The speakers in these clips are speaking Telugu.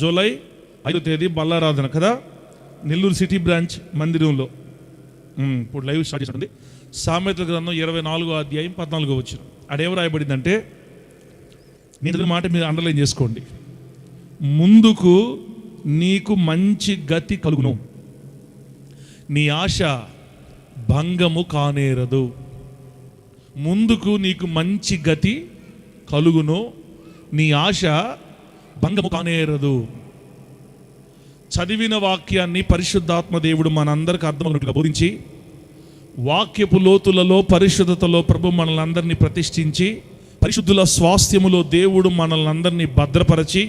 జూలై 5వ తేదీ బల్లారాధన కదా, నెల్లూరు సిటీ బ్రాంచ్ మందిరంలో. ఇప్పుడు లైవ్ స్టార్ట్ చేస్తుంది. సామెతల గ్రంథం 24వ అధ్యాయం 14వ వచనం. అడేం రాయబడిందంటే, నేను మాట మీరు అండర్లైన్ చేసుకోండి. ముందుకు నీకు మంచి గతి కలుగును, నీ ఆశ భంగము కానేరదు. ముందుకు నీకు మంచి గతి కలుగును, నీ ఆశ భంగము కానేరదు. చదివిన వాక్యాన్ని పరిశుద్ధాత్మ దేవుడు మనందరికి అర్థమైనట్టుగా బోధించి, వాక్యపు లోతులలో పరిశుద్ధతలో ప్రభు మనల్ని అందరినీ ప్రతిష్ఠించి, పరిశుద్ధుల స్వాస్థ్యములో దేవుడు మనల్ని అందరినీ భద్రపరచి,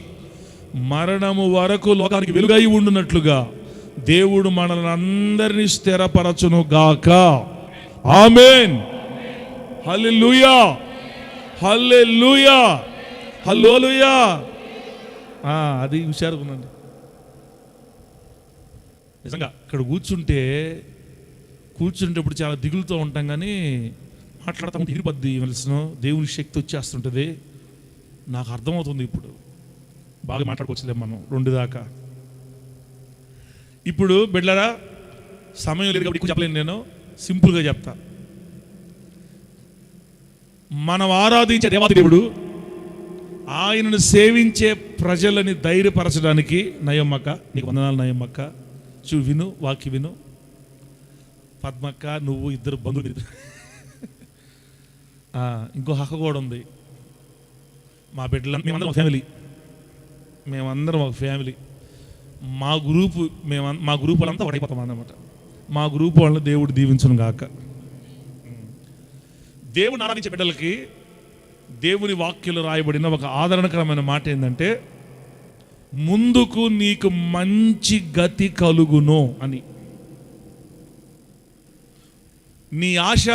మరణము వరకు లోకానికి వెలుగై ఉండునట్లుగా దేవుడు మనల్ని అందరినీ స్థిరపరచును గాక. ఆమేన్. హల్లెలూయా, హల్లెలూయా, హల్లెలూయా. అది హుషారుగా ఉందండి. నిజంగా ఇక్కడ కూర్చుంటేప్పుడు చాలా దిగులుతో ఉంటాం, కానీ మాట్లాడుతూ ఉంటే ఇరిపద్ది వెలిసిన దేవుని శక్తి వచ్చేస్తుంటుంది. నాకు అర్థమవుతుంది. ఇప్పుడు బాగా మాట్లాడుకోవచ్చులే మనం 2 దాకా. ఇప్పుడు బిడ్డలారా, సమయం లేదు కాబట్టి చెప్పలేను, నేను సింపుల్గా చెప్తా. మనం ఆరాధించే దేవాది దేవుడు ఆయనను సేవించే ప్రజలని ధైర్యపరచడానికి, నయమ్మక్క నీకు వందనాలు నయమ్మక్క, విను వాక్య విను. పద్మక్క నువ్వు ఇద్దరు బంధువులు, ఇంకో హక్కు కూడా ఉంది. మా బిడ్డలు మేమందరం ఒక ఫ్యామిలీ, మేమందరం ఒక ఫ్యామిలీ. మా గ్రూప్ వాళ్ళంతా ఒకటైపోతాం అన్నమాట. మా గ్రూప్ వాళ్ళని దేవుడు దీవించును గాక. దేవుని ఆరాధించే బిడ్డలకి దేవుని వాక్యంలో రాయబడిన ఒక ఆదరణకరమైన మాట ఏంటంటే, ముందుకు నీకు మంచి గతి కలుగును అని. నీ ఆశ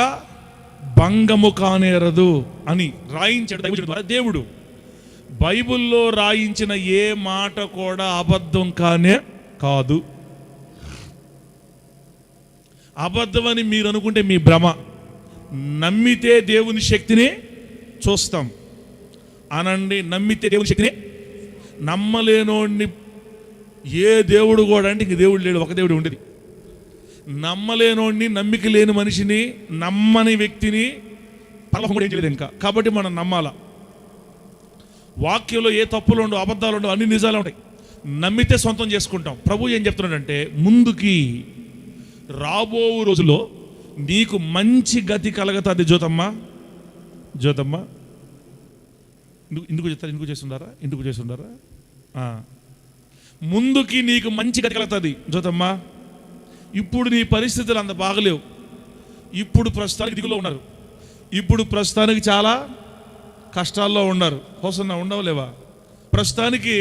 భంగము కానేరదు అని రాయించాడు ద్వారా దేవుడు. బైబిల్లో రాయించిన ఏ మాట కూడా అబద్ధం కానే కాదు. అబద్ధమని మీరు అనుకుంటే మీ భ్రమ. నమ్మితే దేవుని శక్తిని చూస్తాం అనండి. నమ్మితే దేవుని శక్తిని, నమ్మలేనోడిని ఏ దేవుడు కూడా అంటే ఇంక దేవుడు లేడు, ఒక దేవుడు ఉండేది. నమ్మలేనోడిని, నమ్మిక లేని మనిషిని, నమ్మని వ్యక్తిని పరలోకం కూడా ఏం చేయలేదు ఇంకా. కాబట్టి మనం నమ్మాల. వాక్యంలో ఏ తప్పులు ఉండవు, అబద్ధాలు ఉండవు, అన్ని నిజాలు ఉంటాయి. నమ్మితే సొంతం చేసుకుంటాం. ప్రభు ఏం చెప్తున్నాడంటే, ముందుకి రాబో రోజుల్లో నీకు మంచి గతి కలగతుంది. జ్యోతమ్మ ఎందుకు చేస్తుండారా ముందుకి నీకు మంచి గతి కలుగుతుంది జ్యోతమ్మ. ఇప్పుడు నీ పరిస్థితులు అంత బాగలేవు. ఇప్పుడు ప్రస్తుతానికి దిగులో ఉన్నారు. ఇప్పుడు ప్రస్తుతానికి చాలా కష్టాల్లో ఉన్నారు. హోసన్నా ఉండవలేవా? ప్రస్తుతానికి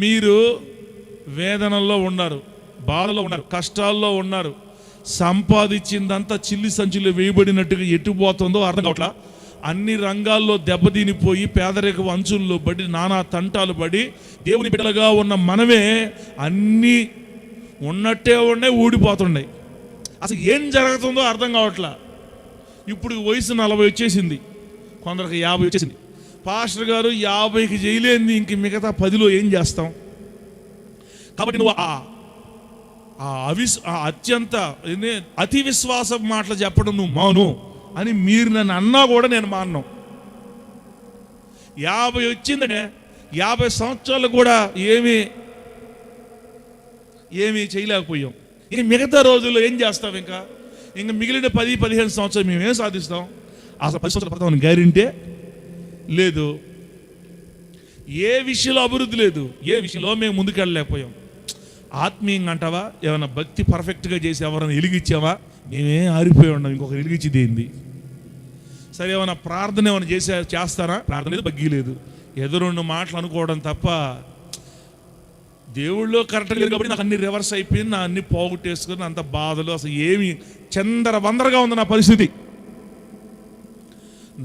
మీరు వేదనల్లో ఉన్నారు, బాధలో ఉన్నారు, కష్టాల్లో ఉన్నారు. సంపాదించిందంతా చిల్లి సంచిలో వేయబడినట్టుగా ఎట్టుపోతుందో అర్థం కావట్లా. అన్ని రంగాల్లో దెబ్బతినిపోయి పేదరిక అంచుల్లో పడి నానా తంటాలు పడి దేవుని బిడ్డలుగా ఉన్న మనమే అన్నీ ఉన్నట్టే ఉన్నాయి, ఊడిపోతున్నాయి. అసలు ఏం జరుగుతుందో అర్థం కావట్లా. ఇప్పుడు వయసు 40 వచ్చేసింది, కొందరికి 50 వచ్చేసింది. పాస్టర్ గారు 50కి చేయలేంది ఇంక మిగతా 10లో ఏం చేస్తాం? కాబట్టి నువ్వు అత్యంత అతి విశ్వాసం మాటలు చెప్పడం నువ్వు మాను అని మీరు నన్ను అన్నా కూడా నేను మాను. 50 వచ్చిందనే 50 సంవత్సరాలు కూడా ఏమీ చేయలేకపోయాం. ఇంక మిగతా రోజుల్లో ఏం చేస్తాం? ఇంకా మిగిలిన 10-15 సంవత్సరాలు మేము ఏం సాధిస్తాం? అసలు 10 సంవత్సరాలు పడతామని గ్యారెంటీ లేదు. ఏ విషయంలో అభివృద్ధి లేదు, ఏ విషయంలో మేము ముందుకెళ్ళలేకపోయాం. ఆత్మీయంగా అంటావా? ఏమైనా భక్తి పర్ఫెక్ట్గా చేసి ఎవరైనా వెలిగిచ్చావా? మేమే ఆరిపోయి ఉన్నాం, ఇంకొకరు వెలిగించింది ఏంది? సరే, ఏమైనా ప్రార్థన ఏమైనా చేస్తారా? ప్రార్థన లేదు, బగ్గి లేదు, ఏదో 2 మాటలు అనుకోవడం తప్ప దేవుళ్ళో కరెక్ట్గా లేదు. కాబట్టి నాకు అన్ని రివర్స్ అయిపోయింది, నా అన్ని పోగొట్టేసుకుని అంత బాధలు, అసలు ఏమి చందరవందరగా ఉంది నా పరిస్థితి.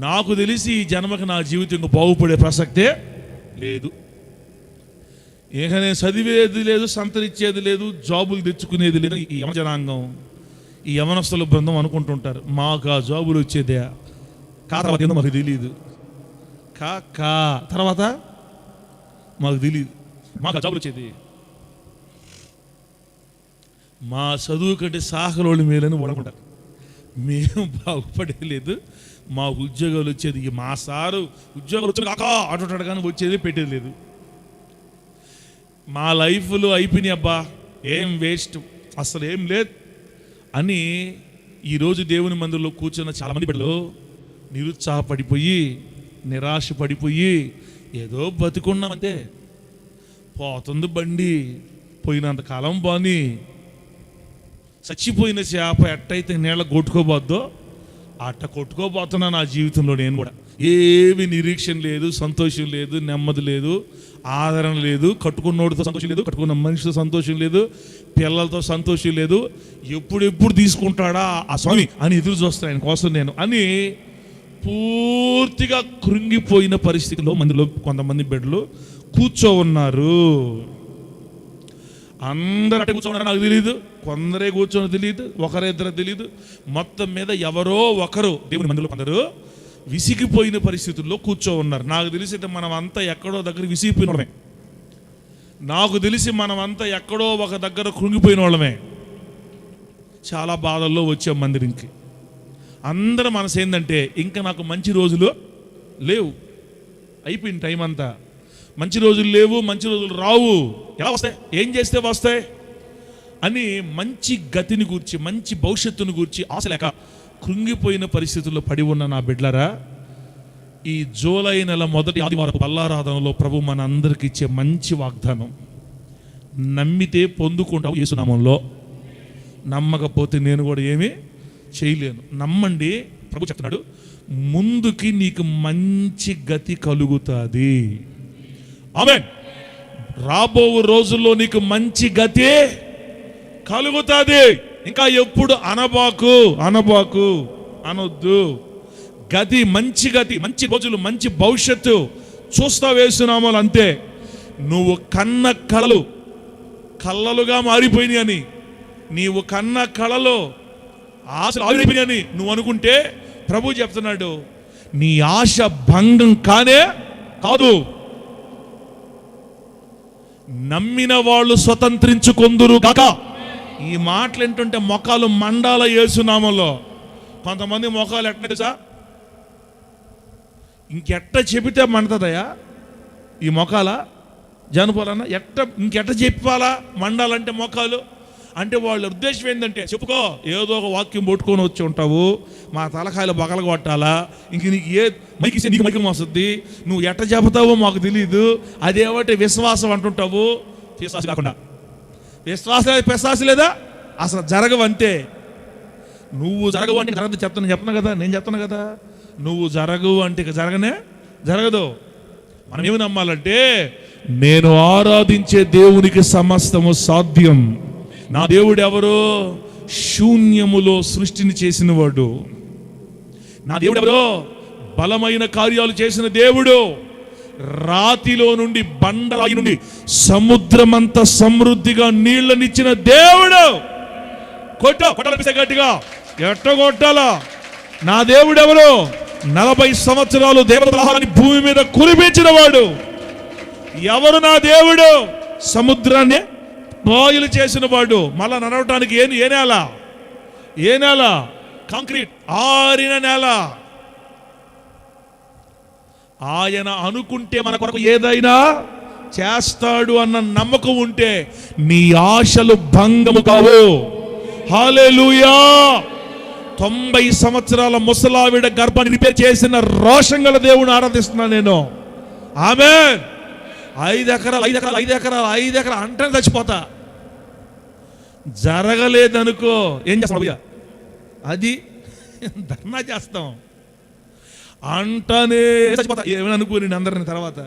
నాకు తెలిసి ఈ జన్మకి నా జీవితం ఇంకా బాగుపడే ప్రసక్తే లేదు. ఇక నేను చదివేది లేదు, సంతరించేది లేదు, జాబులు తెచ్చుకునేది లేదు. ఈ యమజనాంగం, ఈ యమనస్తుల బృందం అనుకుంటుంటారు మాకు ఆ జాబులు వచ్చేదే. తర్వాత ఏందో మాకు తెలియదు. తర్వాత మాకు తెలియదు, మాకు జాబులు వచ్చేది. మా చదువు కంటే సాకలోళ్ళు మేలని వాడుకుంటారు. మేము బాగుపడలేదు, మా ఉద్యోగాలు వచ్చేది. మా సారు ఉద్యోగాలు వచ్చేది కాక అటు కానీ వచ్చేది పెట్టేది లేదు. మా లైఫ్లో అయిపోయినాయి అబ్బా, ఏం వేస్ట్, అసలు ఏం లేదు అని ఈరోజు దేవుని మందిరంలో కూర్చున్న చాలామంది బిడ్డలు నిరుత్సాహపడిపోయి, నిరాశ పడిపోయి, ఏదో బతుకున్నామంతే, పోతుంది బండి, పోయినంత కాలం బాని, చచ్చిపోయిన చేప ఎట్టయితే నీళ్ళ కొట్టుకోబోద్దో అట్ట కొట్టుకోబోతున్నా నా జీవితంలో. నేను కూడా ఏమి నిరీక్షణ లేదు, సంతోషం లేదు, నెమ్మది లేదు, ఆదరణ లేదు, కట్టుకున్నోడితో సంతోషం లేదు, కట్టుకున్న మనిషితో సంతోషం లేదు, పిల్లలతో సంతోషం లేదు. ఎప్పుడెప్పుడు తీసుకుంటాడా ఆ స్వామి అని ఎదురు చూస్తాను ఆయన కోసం నేను అని పూర్తిగా కృంగిపోయిన పరిస్థితిలో మందిలో కొంతమంది బిడ్డలు కూర్చో ఉన్నారు. అందరూ అట్టే కూర్చోన్నారు, నాకు తెలియదు, కొందరే కూర్చోని తెలియదు, ఒకరిద్దరు తెలియదు, మొత్తం మీద ఎవరో ఒకరు దేవుని మందిలో కొందరు విసిగిపోయిన పరిస్థితుల్లో కూర్చో ఉన్నారు. నాకు తెలిసి మనం అంతా ఎక్కడో దగ్గర విసిగిపోయిన వాళ్ళమే, నాకు తెలిసి మనం అంతా ఎక్కడో ఒక దగ్గర కృంగిపోయిన వాళ్ళమే. చాలా బాధల్లో వచ్చాం మందిరంకి. అందరూ మనసు ఏంటంటే ఇంకా నాకు మంచి రోజులు లేవు, అయిపోయింది టైం అంతా, మంచి రోజులు లేవు, మంచి రోజులు రావు, ఎలా వస్తాయి, ఏం చేస్తే వస్తాయి అని మంచి గతిని గూర్చి, మంచి భవిష్యత్తును గూర్చి ఆశ లేక కృంగిపోయిన పరిస్థితుల్లో పడి ఉన్న నా బిడ్డలారా, ఈ జూలై నెల మొదటి ఆదివారం బల్లారాధనలో ప్రభు మన అందరికి ఇచ్చే మంచి వాగ్దానం, నమ్మితే పొందుకుంటావు యేసునామంలో, నమ్మకపోతే నేను కూడా ఏమీ చేయలేను. నమ్మండి, ప్రభు చెప్తున్నాడు, ముందుకి నీకు మంచి గతి కలుగుతుంది. ఆమేన్. రాబో రోజుల్లో నీకు మంచి గతి కలుగుతుంది. ఇంకా ఎప్పుడు అనబాకు అనొద్దు. గతి, మంచి గతి, మంచి రోజులు, మంచి భవిష్యత్తు చూస్తా వేస్తున్నామో అంతే. నువ్వు కన్న కళలు కళ్ళలుగా మారిపోయినాయని, నీవు కన్న కళలో ఆశలు ఆవిరిపోయినాయని నువ్వు అనుకుంటే ప్రభు చెప్తున్నాడు, నీ ఆశ భంగం కానే కాదు. నమ్మిన వాళ్ళు స్వతంత్రించుకొందురు కాక. ఈ మాటలు ఏంటంటే మొఖాలు మండాల యేసునామంలో. కొంతమంది మొఖాలు ఎట్లా తెలుసా, ఇంకెట్ట చెబితే మండుతుందయా ఈ మొఖాల జనపాలన్నా, ఇంకెట్ట చెప్పాలా మండాలంటే మొఖాలు అంటే వాళ్ళ ఉద్దేశం ఏంటంటే, చెప్పుకో, ఏదో ఒక వాక్యం పట్టుకొని వచ్చి ఉంటావు, మా తలకాయలు బగలు కొట్టాలా, ఇంక నీకు ఏ మైకి నీకు మైకి వస్తుంది, నువ్వు ఎట్ట చెబుతావో మాకు తెలియదు, అదేమంటే విశ్వాసం అంటుంటావు. విశ్వాసం కాకుండా విశ్వాసం పెశ్వాసం లేదా, అసలు జరగవంతే. నువ్వు జరగవు అంటే చెప్తున్నా కదా, నేను చెప్తున్నా కదా, నువ్వు జరగవు అంటే ఇక జరగదు. మనం ఏమి నమ్మాలంటే, నేను ఆరాధించే దేవునికి సమస్తము సాధ్యం. నా దేవుడు ఎవరు? శూన్యములో సృష్టిని చేసిన వాడు. నా దేవుడు ఎవరు? బలమైన కార్యాలు చేసిన దేవుడు. రాతిలో నుండి, బండరాయి నుండి సముద్రమంత సమృద్ధిగా నీళ్ళనిచ్చిన దేవుడు. కొట్టాలనిపిస్తే గట్టిగా ఎట్ట కొట్టాలా? నా దేవుడు ఎవరు? 40 సంవత్సరాలు దేవతలని భూమి మీద కురిపించిన వాడు. ఎవరు నా దేవుడు? సముద్రాన్ని బాయిలు చేసిన వాడు. మళ్ళా నడవటానికి ఏ నేల? కాంక్రీట్, ఆరిన నేల. ఆయన అనుకుంటే మన కొరకు ఏదైనా చేస్తాడు అన్న నమ్మకం ఉంటే నీ ఆశలు భంగము కావు. హల్లెలూయా. 90 సంవత్సరాల ముసలావిడ గర్భాన్ని రిపేర్ చేసిన రోషం గల దేవుని ఆరాధిస్తున్నాను నేను. ఆమేన్. 5 ఎకరాలు అంటనే చచ్చిపోతా. జరగలేదనుకో ఏం చేస్తాం? అది ధర్నా చేస్తాం. అంటనే చచ్చిపోతా. ఏమని అనుకోని అందరిని తర్వాత,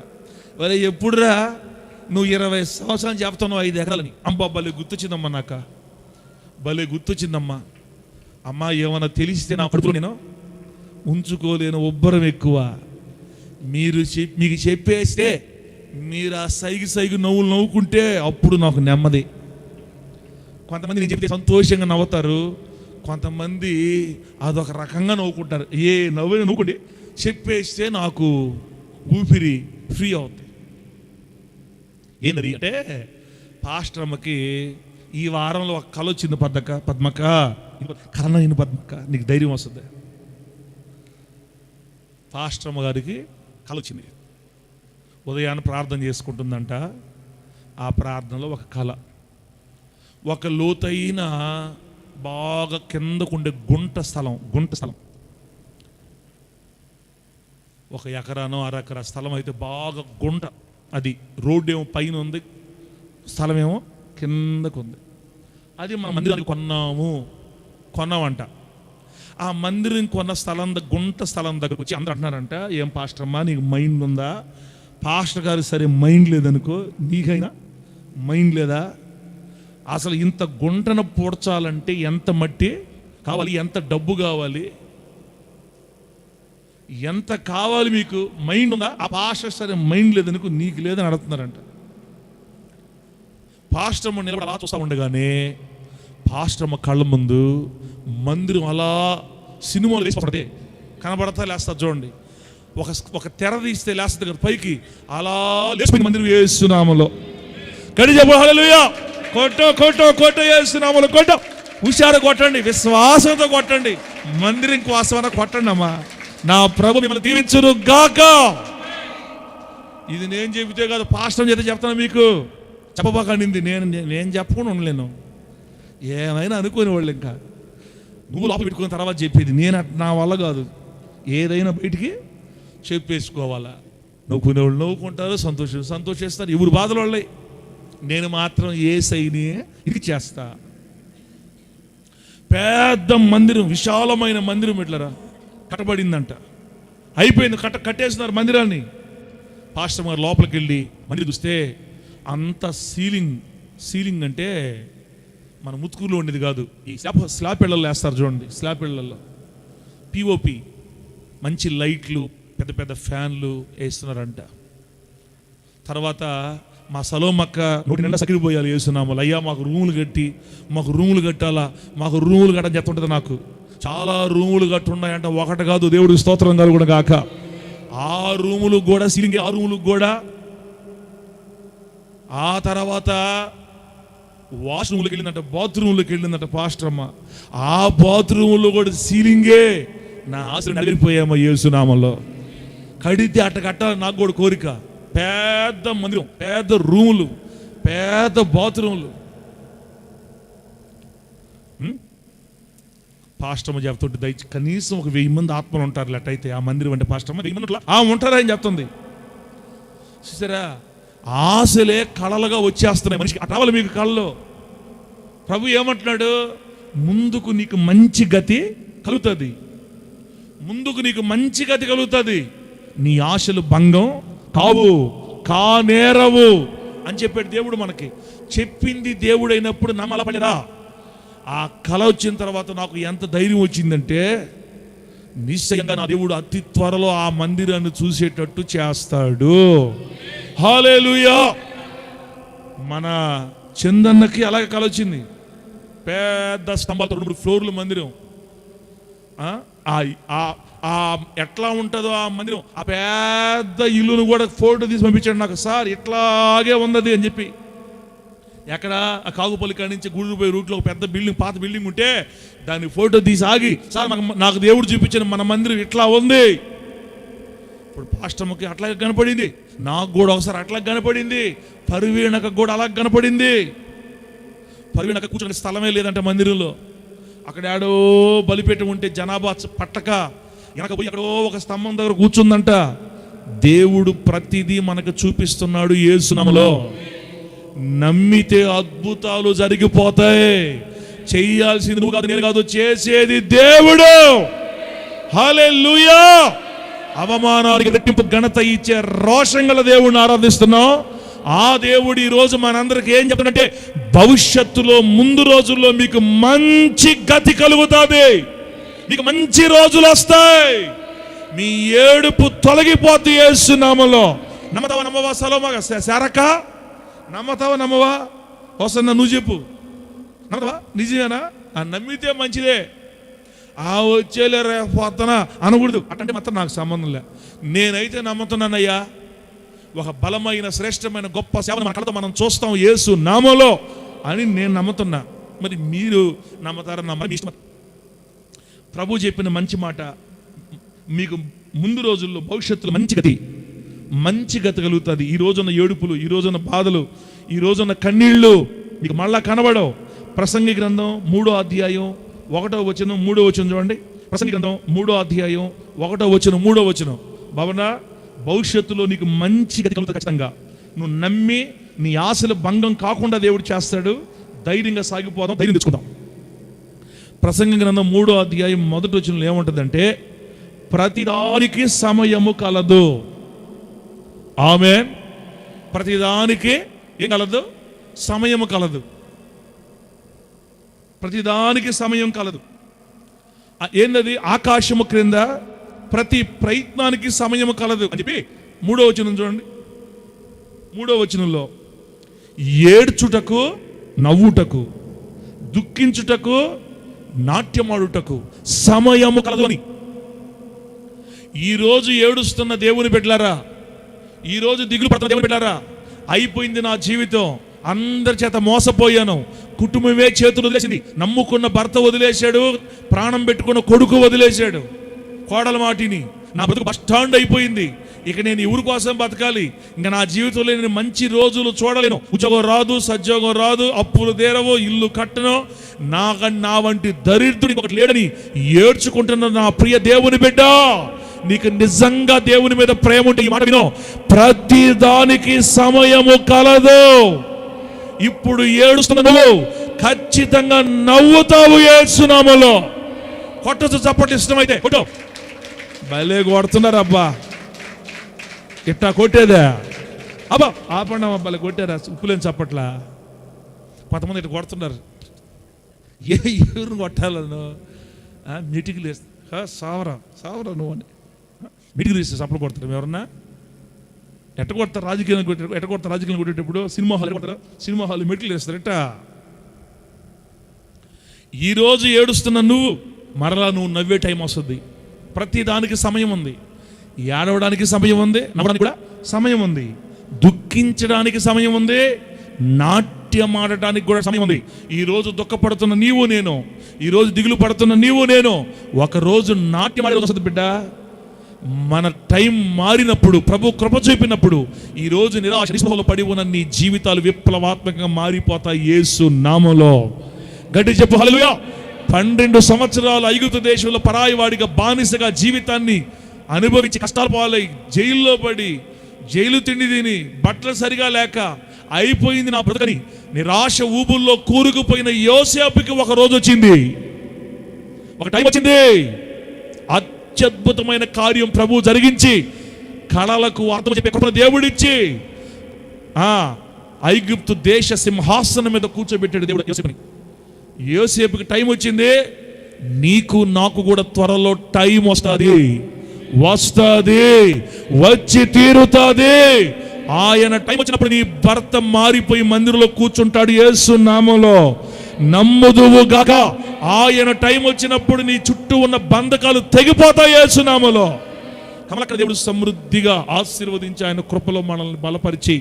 మరి ఎప్పుడురా నువ్వు 20 సంవత్సరాలు చెప్తావు 5 ఎకరాలని? అమ్మా భలే గుర్తొచ్చిందమ్మా, నాకు భలే గుర్తొచ్చిందమ్మా. అమ్మా ఏమన్నా తెలిస్తే నా కడుపులో నేను ఉంచుకోలేను, ఉబ్బరం ఎక్కువ. మీకు చెప్పేస్తే మీరు ఆ సైగు నవ్వుకుంటే అప్పుడు నాకు నెమ్మది. కొంతమంది నేను చెప్తే సంతోషంగా నవ్వుతారు, కొంతమంది అదొక రకంగా నవ్వుకుంటారు. ఏ నవ్వుకోండి, చెప్పేస్తే నాకు ఊపిరి ఫ్రీ అవుతుంది. ఏంటది అంటే, పాస్టర్ అమ్మకి ఈ వారంలో ఒక కళ వచ్చింది. పద్మక్క కరణమైన పద్మక్క, నీకు ధైర్యం వస్తుంది. పాస్టర్ అమ్మ గారికి కళ వచ్చింది. ఉదయాన్ని ప్రార్థన చేసుకుంటుందంట. ఆ ప్రార్థనలో ఒక కళ, ఒక లోతైన బాగా కిందకుండే గుంట స్థలం, ఒక ఎకరానో అరెకరా స్థలం అయితే బాగా గుంట. అది రోడ్డు ఏమో పైన ఉంది, స్థలం ఏమో కిందకు ఉంది. అది మన మందిరానికి కొన్నామంట. ఆ మందిరం కొన్న స్థలం గుంట స్థలం దగ్గరకు వచ్చి అందరూ అంటున్నారంట, ఏం పాస్టర్ అమ్మా నీకు మైండ్ ఉందా? పాస్టర్ గారు సరే మైండ్ లేదనుకో, నీకైనా మైండ్ లేదా? అసలు ఇంత గుంటను పూడ్చాలంటే ఎంత మట్టి కావాలి, ఎంత డబ్బు కావాలి, ఎంత కావాలి, మీకు మైండ్ ఉందా? ఆ పాస్టర్ సరే మైండ్ లేదనుకో, నీకు లేదని అడుగుతున్నారంట. పాస్టర్ అమ్మ నిలబడి అలా చూస్తూ ఉండగానే పాస్టర్ అమ్మ కళ్ళ ముందు మందిరం అలా సినిమాలు వేసి కనబడతా లేస్తారు చూడండి. ఒక తెర తీస్తే లేస్తుంది కదా పైకి, అలా లేచిపోయింది మందిరం యేసునామములో. హల్లెలూయా! కొట్ట యేసునామములో కొట్ట. హుషారు కొట్టండి, విశ్వాసంతో కొట్టండి, మందిరం కోసమన్నా కొట్టండి అమ్మా. నా ప్రభు మిమ్మల్ని దీవించును గాక. ఇది నేను చెబితే కాదు, పాస్టర్ చేత చెప్తాను. మీకు చెప్పబాకండి, నేను చెప్పకుండా ఉండలేను. ఏమైనా అనుకునే వాళ్ళు, ఇంకా నువ్వు లోపల పెట్టుకున్న తర్వాత చెప్పేది నా వల్ల కాదు. ఏదైనా బయటికి చెప్పేసుకోవాలా. నవ్వుకునేవాళ్ళు నవ్వుకుంటారు, సంతోషిస్తారు, ఎవరు బాధలు వాళ్ళే. నేను మాత్రం యేసయ్యనే ఇది చేస్తా. పెద్ద మందిరం, విశాలమైన మందిరం ఇట్లరా కట్టబడిందంట. అయిపోయింది, కట్టేస్తున్నారు మందిరాన్ని. పాస్టర్ గారు లోపలికి వెళ్ళి మందిరం చూస్తే అంత సీలింగ్ అంటే మన ముత్తుకూరులో ఉండేది కాదు, ఈ స్లాబ్ ఇళ్లలో వేస్తారు చూడండి. స్లాబ్ ఇళ్లలో పిఓపి, మంచి లైట్లు, పెద్ద పెద్ద ఫ్యాన్లు వేస్తున్నారంట. తర్వాత మా సలోమక్క నోటి నిండా సకిలిపోయాలి యేసునామములో. అయ్యా మాకు రూములు కట్టాలా, మాకు రూములు కట్టని చెప్తుంటుంది. నాకు చాలా రూములు కట్టున్నాయంట, ఒకటి కాదు. దేవుడికి స్తోత్రం కలుగును గాక. ఆ రూములు కూడా సీలింగ్, ఆ రూములకు కూడా. ఆ తర్వాత వాష్రూమ్లోకి వెళ్ళిందంట, బాత్రూంలోకి వెళ్ళిందంట పాస్టర్ అమ్మ. ఆ బాత్రూంలో కూడా సీలింగే. నా ఆశలు నలిగిపోయామో యేసునామములో. కడితే అట్ట కట్టాలి నాకు కూడా కోరిక. పెద్ద మందిరం, పెద్ద రూములు, పెద్ద బాత్రూములు. పాస్టర్ అమ్మ చెప్తుంటే దయచేసి కనీసం ఒక 1000 మంది ఆత్మలు ఉంటారు లెట్టయితే ఆ మందిరం అంటే. పాస్టర్ అమ్మ 1000 మంది ఉంటారా అని చెప్తుంది. చూసారా, ఆశలే కళలుగా వచ్చేస్తున్నాయి మనిషికి. అటవలు మీకు కళలో ప్రభు ఏమంటున్నాడు? ముందుకు నీకు మంచి గతి కలుగుతుంది, నీ ఆశలు భంగం కానేరవు అని చెప్పాడు దేవుడు మనకి. చెప్పింది దేవుడు అయినప్పుడు నమ్మలపడరా. ఆ కళ వచ్చిన తర్వాత నాకు ఎంత ధైర్యం వచ్చిందంటే, నిశ్చయంగా నా దేవుడు అతి త్వరలో ఆ మందిరాన్ని చూసేటట్టు చేస్తాడు. హల్లెలూయా! మన చందన్నకి అలాగే కళ వచ్చింది. పెద్ద స్తంభాలతో 2 ఫ్లోర్లు మందిరం. ఎట్లా ఉంటుందో ఆ మందిరం, ఆ పెద్ద ఇల్లును కూడా ఫోటో తీసి పంపించాడు నాకు. సార్ ఇట్లాగే ఉన్నది అని చెప్పి. ఎక్కడ ఆ కాగుపల్లి కాడి నుంచి గుడిపోయే రూట్లో ఒక పెద్ద బిల్డింగ్, పాత బిల్డింగ్ ఉంటే దాన్ని ఫోటో తీసి ఆగి, సార్ నాకు దేవుడు చూపించిన మన మందిరం ఇట్లా ఉంది. ఇప్పుడు పాస్టర్కి అట్లాగే కనపడింది, నాకు కూడా ఒకసారి అట్లా కనపడింది, పరువీణకు కూడా అలా కనపడింది. పరువీణక కూర్చొని స్థలమే లేదంట మందిరంలో. అక్కడ ఏడో బలిపెట్టి ఉంటే జనాభా పట్టక వెనక పోయి ఎక్కడో ఒక స్తంభం దగ్గర కూర్చుందంట. దేవుడు ప్రతిదీ మనకు చూపిస్తున్నాడు యేసునామములో. నమ్మితే అద్భుతాలు జరిగిపోతాయి. చెయ్యాల్సింది నువ్వు కాదు, నేను కాదు, చేసేది దేవుడు. హల్లెలూయా! అవమానానికి రెట్టింపు ఘనత ఇచ్చే రోషం గల దేవుడిని ఆరాధిస్తున్నాం. ఆ దేవుడు ఈ రోజు మనందరికి ఏం చెప్తాడంటే, భవిష్యత్తులో ముందు రోజుల్లో మీకు మంచి గతి కలుగుతుంది, మీకు మంచి రోజులు వస్తాయి, మీ ఏడుపు తొలగిపోద్ది యేసునామములో. నమ్మతావా నమ్మవా? సలోమగా శారక నమ్మతావా నమ్మవా? వస్తున్నా నువ్వు చెప్పు, నమ్మతావా? నిజమేనా? నమ్మితే మంచిదే. వచ్చేలే రేపు పోతానా అనకూడదు. అట్టంటే మాత్రం నాకు సంబంధం లే. నేనైతే నమ్ముతున్నానయ్యా, ఒక బలమైన శ్రేష్టమైన గొప్ప సేవను మన కళ్ళతో మనం చూస్తాం యేసు నామములో అని నేను నమ్ముతున్నా. మరి మీరు నమ్మతారని నమ్మ మీ ఇష్టం. ప్రభు చెప్పిన మంచి మాట మీకు ముందు రోజుల్లో భవిష్యత్తులో మంచి గతి కలుగుతుంది. ఈ రోజున్న ఏడుపులు, ఈ రోజున్న బాధలు, ఈ రోజున్న కన్నీళ్ళు మీకు మళ్ళా కనబడవు. ప్రసంగి గ్రంథం 3వ అధ్యాయం 1వ వచనం 3వ వచనం చూడండి. ప్రసంగి గ్రంథం 3వ అధ్యాయం 1వ వచనం 3వ వచనం. బాబనా, భవిష్యత్తులో నీకు మంచి గతి కలుగుతుంది ఖచ్చితంగా. నువ్వు నమ్మి నీ ఆశలు భంగం కాకుండా దేవుడు చేస్తాడు. ధైర్యంగా సాగిపోదాం, ధైర్యం తెచ్చుకుందాం. ప్రసంగి గ్రంథం 3వ అధ్యాయం 1వ వచనంలో ఏముంటుందంటే, ప్రతిదానికి సమయము కలదు. ఆమేన్. ప్రతిదానికి ఏం కలదు? సమయము కలదు. ప్రతిదానికి సమయం కలదు. ఏంటది? ఆకాశము క్రింద ప్రతి ప్రయత్నానికి సమయము కలదు అని చెప్పి 3వ వచనం చూడండి. 3వ వచనంలో ఏడ్చుటకు నవ్వుటకు, దుఃఖించుటకు నాట్యమాడుటకు సమయము కలదు అని. ఈరోజు ఏడుస్తున్న దేవుని బిడ్డలారా, ఈరోజు దిగులు పడుతున్న దేవుని బిడ్డలారా, అయిపోయింది నా జీవితం, అందరి చేత మోసపోయాను, కుటుంబమే చేతులు వదిలేసింది, నమ్ముకున్న భర్త వదిలేశాడు, ప్రాణం పెట్టుకున్న కొడుకు వదిలేశాడు, కోడల మాటిని, నా బతుకు బస్ స్టాండ్ అయిపోయింది, ఇక నేను ఎవరి కోసం బతకాలి, ఇంకా నా జీవితంలో నేను మంచి రోజులు చూడలేను, ఉద్యోగం రాదు, సద్యోగం రాదు, అప్పులు తీరవు, ఇల్లు కట్టను, నా వంటి దరిద్రుడికి ఒకటి లేడని ఏడ్చుకుంటున్న నా ప్రియ దేవుని బిడ్డ, నీకు నిజంగా దేవుని మీద ప్రేమ ఉంటే ఈ మాట వినో, ప్రతి దానికి సమయము కలదు. ఇప్పుడు ఏడుస్తున్న నువ్వు ఖచ్చితంగా నవ్వుతావు యేసు నామములో. కొట్టచ్చు చప్పట్లు ఇష్టమైతే కొట్టు. భలే కొడుతున్నారు అబ్బా, ఇట్టా కొట్టేదా అబ్బా, ఆపండి భలే కొట్టారా, ఉప్పులేని చప్పట్లా. కొంతమంది ఇట్లా కొడుతున్నారు, ఎవరిని కొట్టాలను మీటింగ్లు వేస్తా సావరా నువ్వు అని మీటింగ్ వేస్తే చప్పలు కొడతారు. ఎవరన్నా ఎట్ట కొడతారు? రాజకీయాలు కొట్టేటప్పుడు సినిమా హాల్ మెట్లు వేస్తారు. ఎట్టా ఈరోజు ఏడుస్తున్న నువ్వు మరలా నువ్వు నవ్వే టైం వస్తుంది. ప్రతి దానికి సమయం ఉంది. ఏడవడానికి సమయం ఉంది, నవ్వడానికి కూడా సమయం ఉంది, దుఃఖించడానికి సమయం ఉంది, నాట్యం ఆడటానికి కూడా సమయం ఉంది. ఈరోజు దుఃఖపడుతున్న నీవు నేను, ఈరోజు దిగులు పడుతున్న నీవు నేను, ఒకరోజు నాట్యం ఆడే వస్తుంది బిడ్డ. మన టైం మారినప్పుడు, ప్రభు కృప చూపినప్పుడు, ఈరోజు నిరాశ నిస్పృహలో పడి ఉన్న నీ జీవితాలు విప్లవాత్మకంగా మారిపోతాయి యేసు నామములో. గట్టి చెప్పు హల్లెలూయా. 12 సంవత్సరాలు ఐగుప్తు దేశంలో పరాయి వాడిగా బానిసగా జీవితాన్ని అనుభవించి కష్టాలు పాలై జైల్లో పడి, జైలు తిండి తిని, బట్టలు సరిగా లేక అయిపోయింది నా బ్రతుకని నిరాశ ఊబుల్లో కూరుకుపోయిన యోసేపుకి ఒక రోజు వచ్చింది, ఒక టైం వచ్చింది. అత్యద్భుతమైన కార్యం ప్రభు జరిగించి, కళలకు అర్థం చెప్పే కృపను దేవుడిచ్చి ఐగుప్తు దేశ సింహాసనం మీద కూర్చోబెట్టాడు దేవుడు యోసేపుని. యోసేపుకి టైం వచ్చింది, నీకు నాకు కూడా త్వరలో టైం వస్తుంది, వచ్చి తీరుతుంది. ఆయన టైం వచ్చినప్పుడు నీ భర్త మారిపోయి మందిరంలో కూర్చుంటాడు యేసు నామములో. నమ్ముదువు గాక, ఆయన టైం వచ్చినప్పుడు నీ చుట్టూ ఉన్న బంధకాలు తెగిపోతాయి యేసు నామములో. కమలక్కడ దేవుడు సమృద్ధిగా ఆశీర్వదించి ఆయన కృపలో మనల్ని బలపరిచి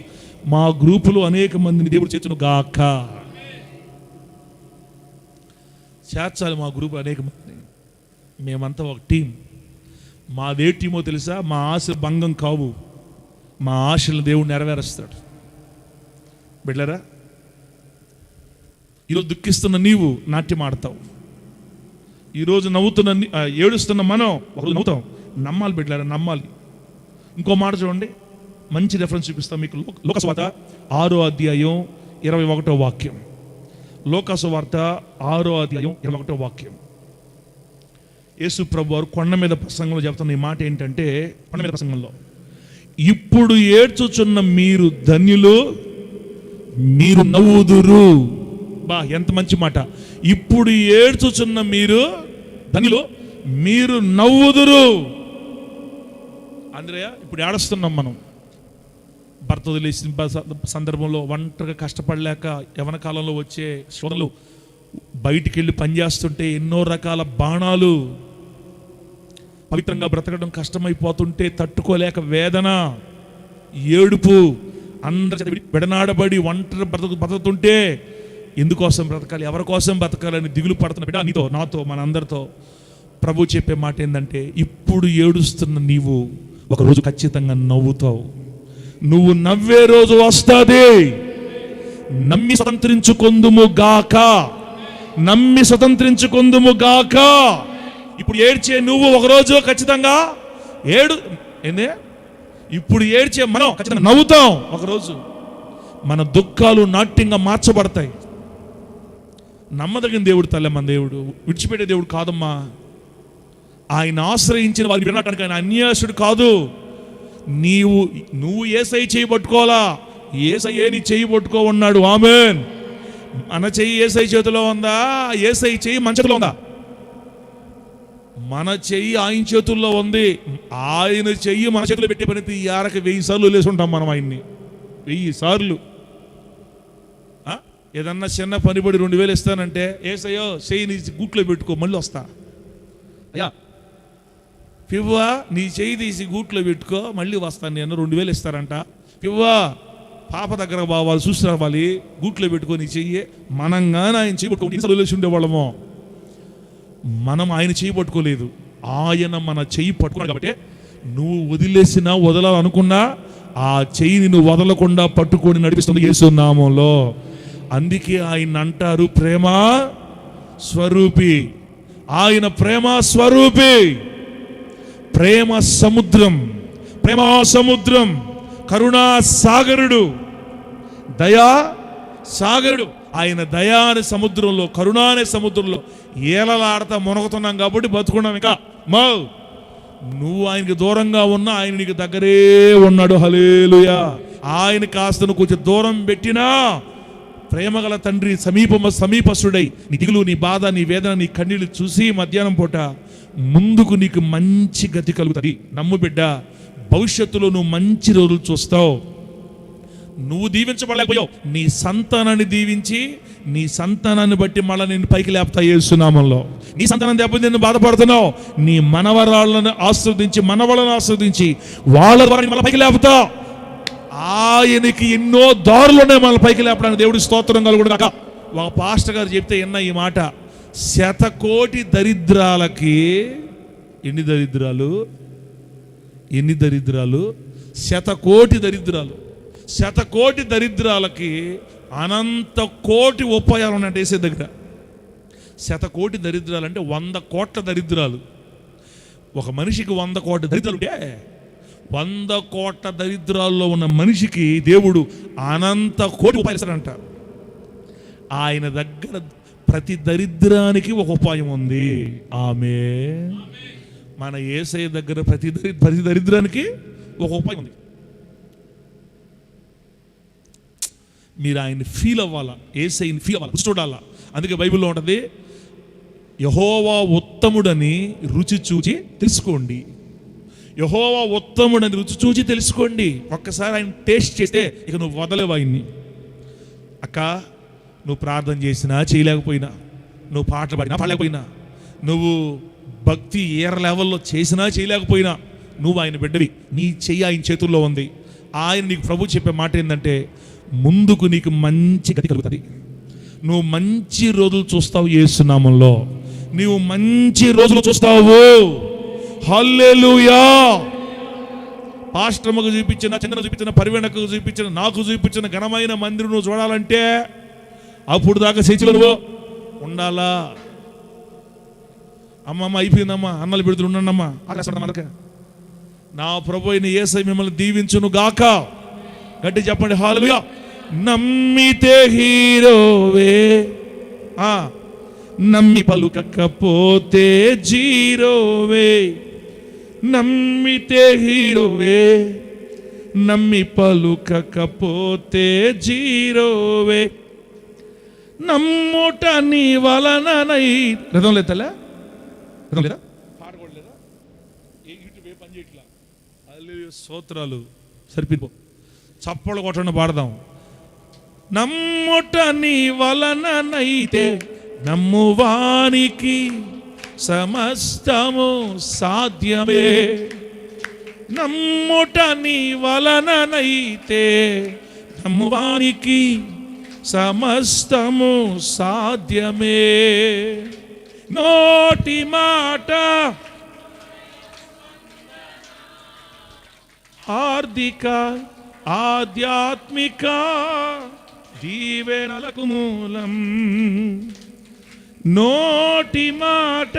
మా గ్రూపులో అనేక మందిని దేవుడు చేర్చును గాక. చేర్చాలి మా గ్రూపు అనేక మంది, మేమంతా ఒక టీం. మాదే టీమో తెలుసా? మా ఆశ భంగం కావు, మా ఆశలను దేవుడు నెరవేరుస్తాడు. బిడ్డలారా, ఈరోజు దుఃఖిస్తున్న నీవు నాట్యం ఆడతావు, ఈరోజు ఏడుస్తున్న మనం ఒకరోజు నవ్వుతాం. నమ్మాలి బిడ్డలారా, నమ్మాలి. ఇంకో మాట చూడండి, మంచి రెఫరెన్స్ చూపిస్తాం మీకు. లోకసువార్త 6వ అధ్యాయం 21వ వాక్యం. లోకసువార్త 6వ అధ్యాయం 21వ వాక్యం. యేసు ప్రభు వారు కొండ మీద ప్రసంగంలో చెప్తున్న ఈ మాట ఏంటంటే, కొండ మీద ప్రసంగంలో, ఇప్పుడు ఏడ్చుచున్న మీరు ధన్యులు, మీరు నవ్వుదురు. బా, ఎంత మంచి మాట. ఇప్పుడు ఏడ్చుచున్న మీరు ధన్యులు, మీరు నవ్వుదురు. అంద్రయ్య, ఇప్పుడు ఏడుస్తున్నాం మనం. భర్త వదిలేసిన సందర్భంలో, ఒంటరిగా కష్టపడలేక యవన కాలంలో వచ్చే శోధనలు, బయటికి వెళ్ళి పనిచేస్తుంటే ఎన్నో రకాల బాణాలు, పవిత్రంగా బ్రతకడం కష్టమైపోతుంటే తట్టుకోలేక వేదన, ఏడుపు, అందరి విడనాడబడి ఒంటరి బ్రతుకుతుంటే ఎందుకోసం బ్రతకాలి, ఎవరి కోసం బ్రతకాలని దిగులు పడుతున్న బిడ్డ నీతో, నాతో, మనందరితో ప్రభు చెప్పే మాట ఏంటంటే, ఇప్పుడు ఏడుస్తున్న నీవు ఒకరోజు ఖచ్చితంగా నవ్వుతావు. నువ్వు నవ్వే రోజు వస్తుంది. నమ్మి స్వతంత్రించుకొందుము గాక, నమ్మి స్వతంత్రించుకొందుము గాక. ఇప్పుడు ఏడ్చే నువ్వు ఒకరోజు ఖచ్చితంగా ఏందే ఇప్పుడు ఏడ్చే మనం ఖచ్చితంగా నవ్వుతాం. ఒకరోజు మన దుఃఖాలు నాట్యంగా మార్చబడతాయి. నమ్మదగిన దేవుడు తల్లే మన దేవుడు, విడిచిపెట్టే దేవుడు కాదమ్మా. ఆయన ఆశ్రయించిన వారిని వినడానికి ఆయన అన్యాసుడు కాదు. నువ్వు ఏసై చేయి పట్టుకోవాలా, ఏసయ్యే నీ చేయి పట్టుకో ఉన్నాడు. ఆమేన్. మన చెయ్యి ఏసై చేతిలో ఉందా, ఏసై చెయ్యి మన చేతిలో ఉందా? మన చెయ్యి ఆయన చేతుల్లో ఉంది. ఆయన చెయ్యి మన చేతిలో పెట్టి పని ఈ ఆరకి 1000 సార్లు లేసి ఉంటాం మనం ఆయన్ని. 1000 సార్లు. ఏదన్నా చిన్న పనిపడి 2000 ఇస్తానంటే, ఏసయ్యో చెయ్యి నీ గూట్లో పెట్టుకో, మళ్ళీ వస్తా. అయ్యా పివ్వా నీ చెయ్యి తీసి గూట్లో పెట్టుకో, మళ్ళీ వస్తాను నేను, 2000 ఇస్తారంట. పివ్వా పాప దగ్గర బావాలి, చూసి రావాలి, గూట్లో పెట్టుకో నీ చెయ్యి. మనంగానే ఆయన చెయ్యి పట్టుకో లేచి ఉండేవాళ్ళము. మనం ఆయన చెయ్యి పట్టుకోలేదు, ఆయన మన చెయ్యి పట్టుకున్నాడు. కాబట్టి నువ్వు వదిలేసినా వదలాలనుకున్నా ఆ చెయ్యి నిన్ను వదలకుండా పట్టుకొని నడిపిస్తుంది యేసు నామములో. అందుకే ఆయన అంటారు ప్రేమ స్వరూపి. ఆయన ప్రేమ స్వరూపి, ప్రేమ సముద్రం, ప్రేమా సముద్రం, కరుణా సాగరుడు, దయా సాగరుడు. ఆయన దయా అనే సముద్రంలో, కరుణా అనే సముద్రంలో ఏలలాడతా మునగుతున్నాం కాబట్టి బతుకున్నాం. ఇంకా నువ్వు ఆయనకి దూరంగా ఉన్నా ఆయన నీకు దగ్గరే ఉన్నాడు. హల్లెలూయా. ఆయన కాస్త నువ్వు కొంచెం దూరం పెట్టినా ప్రేమగల తండ్రి సమీపస్తుడై నీ దిగులు, నీ బాధ, నీ వేదన, నీ కన్నీళ్ళు చూసి మధ్యాహ్నం పూట ముందుకు నీకు మంచి గతి కలుగుతుంది. నమ్ము బిడ్డ, భవిష్యత్తులో నువ్వు మంచి రోజులు చూస్తావు. నువ్వు దీవించబడలేకపోయావు, నీ సంతానాన్ని దీవించి నీ సంతానాన్ని బట్టి మళ్ళీ నేను పైకి లేపుతా యేసు నామములో. నీ సంతానం దెబ్బతి నేను బాధపడుతున్నావు, నీ మనవరాళ్ళను ఆస్వాదించి మనవలను ఆస్వాదించి వాళ్ళ ద్వారా మళ్ళీ పైకి లేపుతా. ఆయనకి ఎన్నో దారులు ఉన్నాయి మన పైకి లేపడానికి. దేవుడి స్తోత్రం కలుగుగాక. ఒక పాస్టర్ గారు చెప్తే విన్న ఈ మాట, 100 కోటి దరిద్రాలకి ఎన్ని దరిద్రాలు 100 కోటి దరిద్రాలు, 100 కోటి దరిద్రాలకి అనంత కోటి ఉపాయాలు ఉన్నాయంటే వేసే దగ్గర. 100 కోటి దరిద్రాలు అంటే 100 కోట్ల దరిద్రాలు. ఒక మనిషికి 100 కోట్ల దరిద్రాలు ఉంటే 100 కోట్ల దరిద్రాల్లో ఉన్న మనిషికి దేవుడు అనంత కోటి ఉపాయాలు ఇస్తాడంట. ఆయన దగ్గర ప్రతి దరిద్రానికి ఒక ఉపాయం ఉంది. ఆమేన్. మన యేసయ్య దగ్గర ప్రతి దరిద్రానికి ఒక ఉపాయం ఉంది. మీరు ఆయన్ని ఫీల్ అవ్వాలా, యేసయ్యని ఫీల్ అవ్వాలి, చూడాలా. అందుకే బైబిల్లో ఉంటుంది, యెహోవా ఉత్తముడని రుచి చూచి తెలుసుకోండి. యెహోవా ఉత్తముడని రుచి చూచి తెలుసుకోండి. ఒక్కసారి ఆయన టేస్ట్ చేస్తే ఇక నువ్వు వదలేవు ఆయన్ని. అక్క, నువ్వు ప్రార్థన చేసినా చేయలేకపోయినా, నువ్వు పాటలు పాడినా పాడలేకపోయినా, నువ్వు భక్తి ఏ లెవెల్లో చేసినా చేయలేకపోయినా, నువ్వు ఆయన బిడ్డవి. నీ చెయ్యి ఆయన చేతుల్లో ఉంది. ఆయన నీకు ప్రభు చెప్పే మాట ఏంటంటే, ముందుకు నీకు మంచి గతి కలుగుతుంది. నువ్వు మంచి రోజులు చూస్తావు యేసు నామములో. నువ్వు మంచి రోజులు చూస్తావు. హల్లెలూయా. పాస్టర్కు చూపించిన, చంద్ర చూపించిన, పరివేణకు చూపించిన, నాకు చూపించిన ఘనమైన మందిరం నువ్వు చూడాలంటే అప్పుడు దాకా చర్చిలో నువ్వు ఉండాలా. అమ్మమ్మ అయిపోయిందమ్మా, అన్నలు పెడుతులు ఉండమ్మా. నా ప్రభు అయిన యేసయ్య మిమ్మల్ని దీవించును గాక. గట్టి చెప్పండి హల్లెలూయా. నమ్మితే హీరోవే, నమ్మి పలుకకపోతే జీరోవే. నమ్మితే హీరోవే, నమ్మి పలుకకపోతే జీరోవే. నమ్ముట నీ వలననై. రథం లేదా? రథం లేదా? పాడకూడలేదా? యూట్యూబ్ ఏ పని చేయట్లా. హల్లెలూయా, స్తోత్రాలు. సరిపోయి చప్పలు కొట్టండి, పాడదాం. నమ్ముట నీ వలననైతే నమ్మువానికి సమస్తము సాధ్యమే. నమ్ముట నీ వలననైతే నమ్మువానికి సమస్తము సాధ్యమే. నోటి మాట ఆర్థిక ఆధ్యాత్మిక దీవెనలకు మూలం. నోటి మాట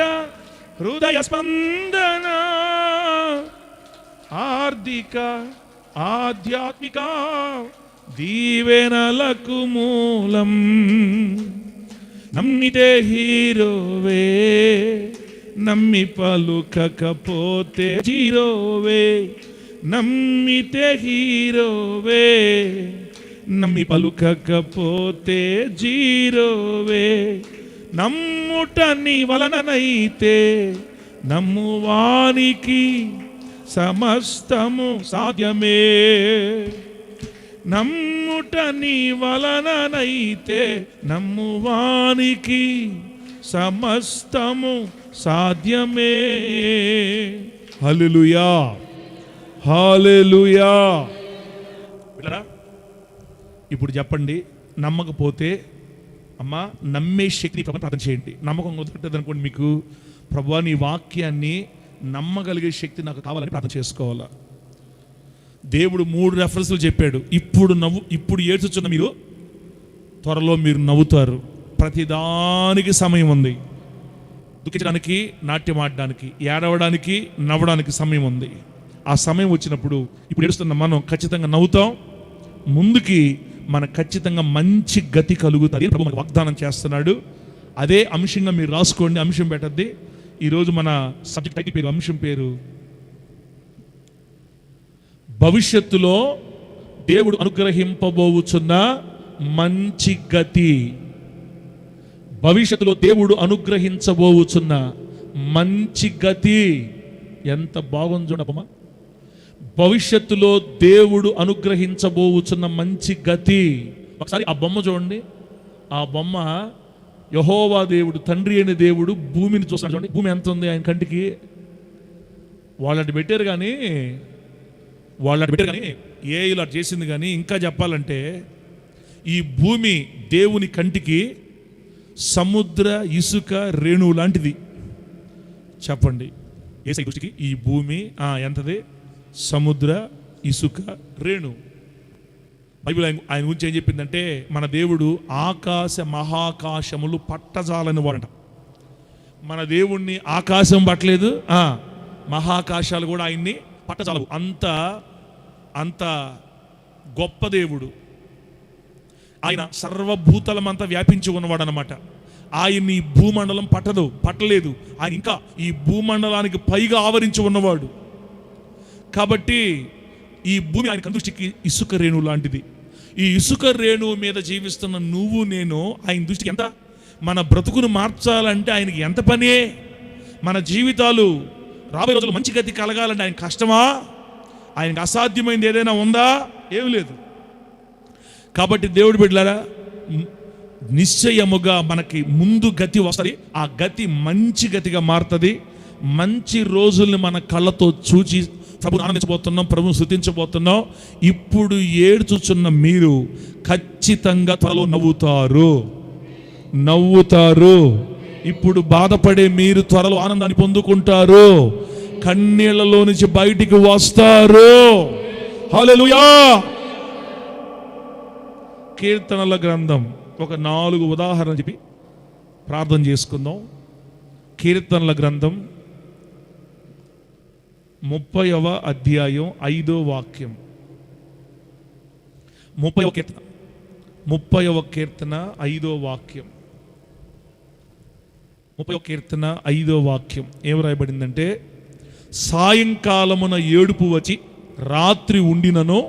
హృదయ స్పందన ఆర్థిక ఆధ్యాత్మిక దీవెనలకు మూలం. నమ్మితే హీరోవే, నమ్మి పలుకకపోతే జీరోవే. నమ్మితే హీరోవే, నమ్మి పలుకకపోతే జీరోవే. నమ్ముట నీ వలననైతే నమ్మువానికి సమస్తము సాధ్యమే. నమ్ముట నీ వలననైతే నమ్మువానికి సమస్తము సాధ్యమే. హల్లెలూయా, హల్లెలూయా. ఇప్పుడు చెప్పండి, నమ్మకపోతే అమ్మా నమ్మే శక్తిని ప్రార్థన చేయండి. నమ్మకం కుదరట్లేదు అనుకోండి, మీకు ప్రభువా నీ వాక్యాన్ని నమ్మగలిగే శక్తి నాకు కావాలని ప్రార్థన చేసుకోవాలా. దేవుడు 3 రెఫరెన్స్లు చెప్పాడు. ఇప్పుడు ఏడ్చుచున్న మీరు త్వరలో మీరు నవ్వుతారు. ప్రతిదానికి సమయం ఉంది. దుఃఖించడానికి, నాట్యం ఆడడానికి, ఏడవడానికి, నవ్వడానికి సమయం ఉంది. ఆ సమయం వచ్చినప్పుడు ఇప్పుడు ఏడుస్తున్న మనం ఖచ్చితంగా నవ్వుతాం. ముందుకి మనకు ఖచ్చితంగా మంచి గతి కలుగుతుంది. ప్రభు మనకు వాగ్దానం చేస్తున్నాడు. అదే అంశంగా మీరు రాసుకోండి. అంశం పెట్టద్ది. ఈరోజు మన సబ్జెక్ట్ టైటిల్ పేరు, అంశం పేరు భవిష్యత్తులో దేవుడు అనుగ్రహింపబోచున్న మంచి గతి. భవిష్యత్తులో దేవుడు అనుగ్రహించబోచున్న మంచి గతి. ఎంత బాగుంది చూడమ్మా. భవిష్యత్తులో దేవుడు అనుగ్రహించబోచున్న మంచి గతి. ఒకసారి ఆ బొమ్మ చూడండి. ఆ బొమ్మ యెహోవా దేవుడు, తండ్రి అయిన దేవుడు భూమిని చూస్తాడు. చూడండి భూమి ఎంత ఉంది ఆయన కంటికి. వాళ్ళని పెట్టారు కానీ ఏ ఇలా చేసింది. కానీ ఇంకా చెప్పాలంటే ఈ భూమి దేవుని కంటికి సముద్ర ఇసుక రేణువు లాంటిది. చెప్పండి, యేసయ్య దృష్టికి ఈ భూమి ఎంతది? సముద్ర ఇసుక రేణు. బైబిల్ ఆయన గురించి ఏం చెప్పిందంటే, మన దేవుడు ఆకాశ మహాకాశములు పట్టజాలని వాడంట. మన దేవుణ్ణి ఆకాశం పట్టలేదు, మహాకాశాలు కూడా ఆయన్ని పట్టజాలవు. అంత గొప్ప దేవుడు ఆయన. సర్వభూతలమంతా వ్యాపించి ఉన్నవాడు అనమాట. ఆయన్ని ఈ భూమండలం పట్టలేదు. ఆయన ఇంకా ఈ భూమండలానికి పైగా ఆవరించి ఉన్నవాడు. కాబట్టి ఈ భూమి ఆయన దృష్టికి ఇసుక రేణువు లాంటిది. ఈ ఇసుక రేణువు మీద జీవిస్తున్న నువ్వు నేను ఆయన దృష్టికి ఎంత? మన బ్రతుకును మార్చాలంటే ఆయనకి ఎంత పనే. మన జీవితాలు రాబోయే రోజులు మంచి గతి కలగాలంటే ఆయన కష్టమా? ఆయనకు అసాధ్యమైంది ఏదైనా ఉందా? ఏమి లేదు. కాబట్టి దేవుడు బిడ్డలారా, నిశ్చయముగా మనకి ముందు గతి వస్తుంది. ఆ గతి మంచి గతిగా మారుతుంది. మంచి రోజుల్ని మన కళ్ళతో చూచి ప్రభుని ఆనందించబోతున్నాం, ప్రభుని స్తుతించబోతున్నాం. ఇప్పుడు ఏడ్చుచున్న మీరు ఖచ్చితంగా త్వరలో నవ్వుతారు. ఇప్పుడు బాధపడే మీరు త్వరలో ఆనందాన్ని పొందుకుంటారు. కన్నీళ్లలో నుంచి బయటికి వస్తారు. హల్లెలూయా. కీర్తనల గ్రంథం ఒక 4 ఉదాహరణలు చెప్పి ప్రార్థన చేసుకుందాం. కీర్తనల గ్రంథం 30వ అధ్యాయం 5వ వాక్యం. 30వ కీర్తన 5వ వాక్యం. 30వ కీర్తన 5వ వాక్యం ఏం రాయబడిందంటే, సాయంకాలమున ఏడుపు వచ్చి రాత్రి ఉండినను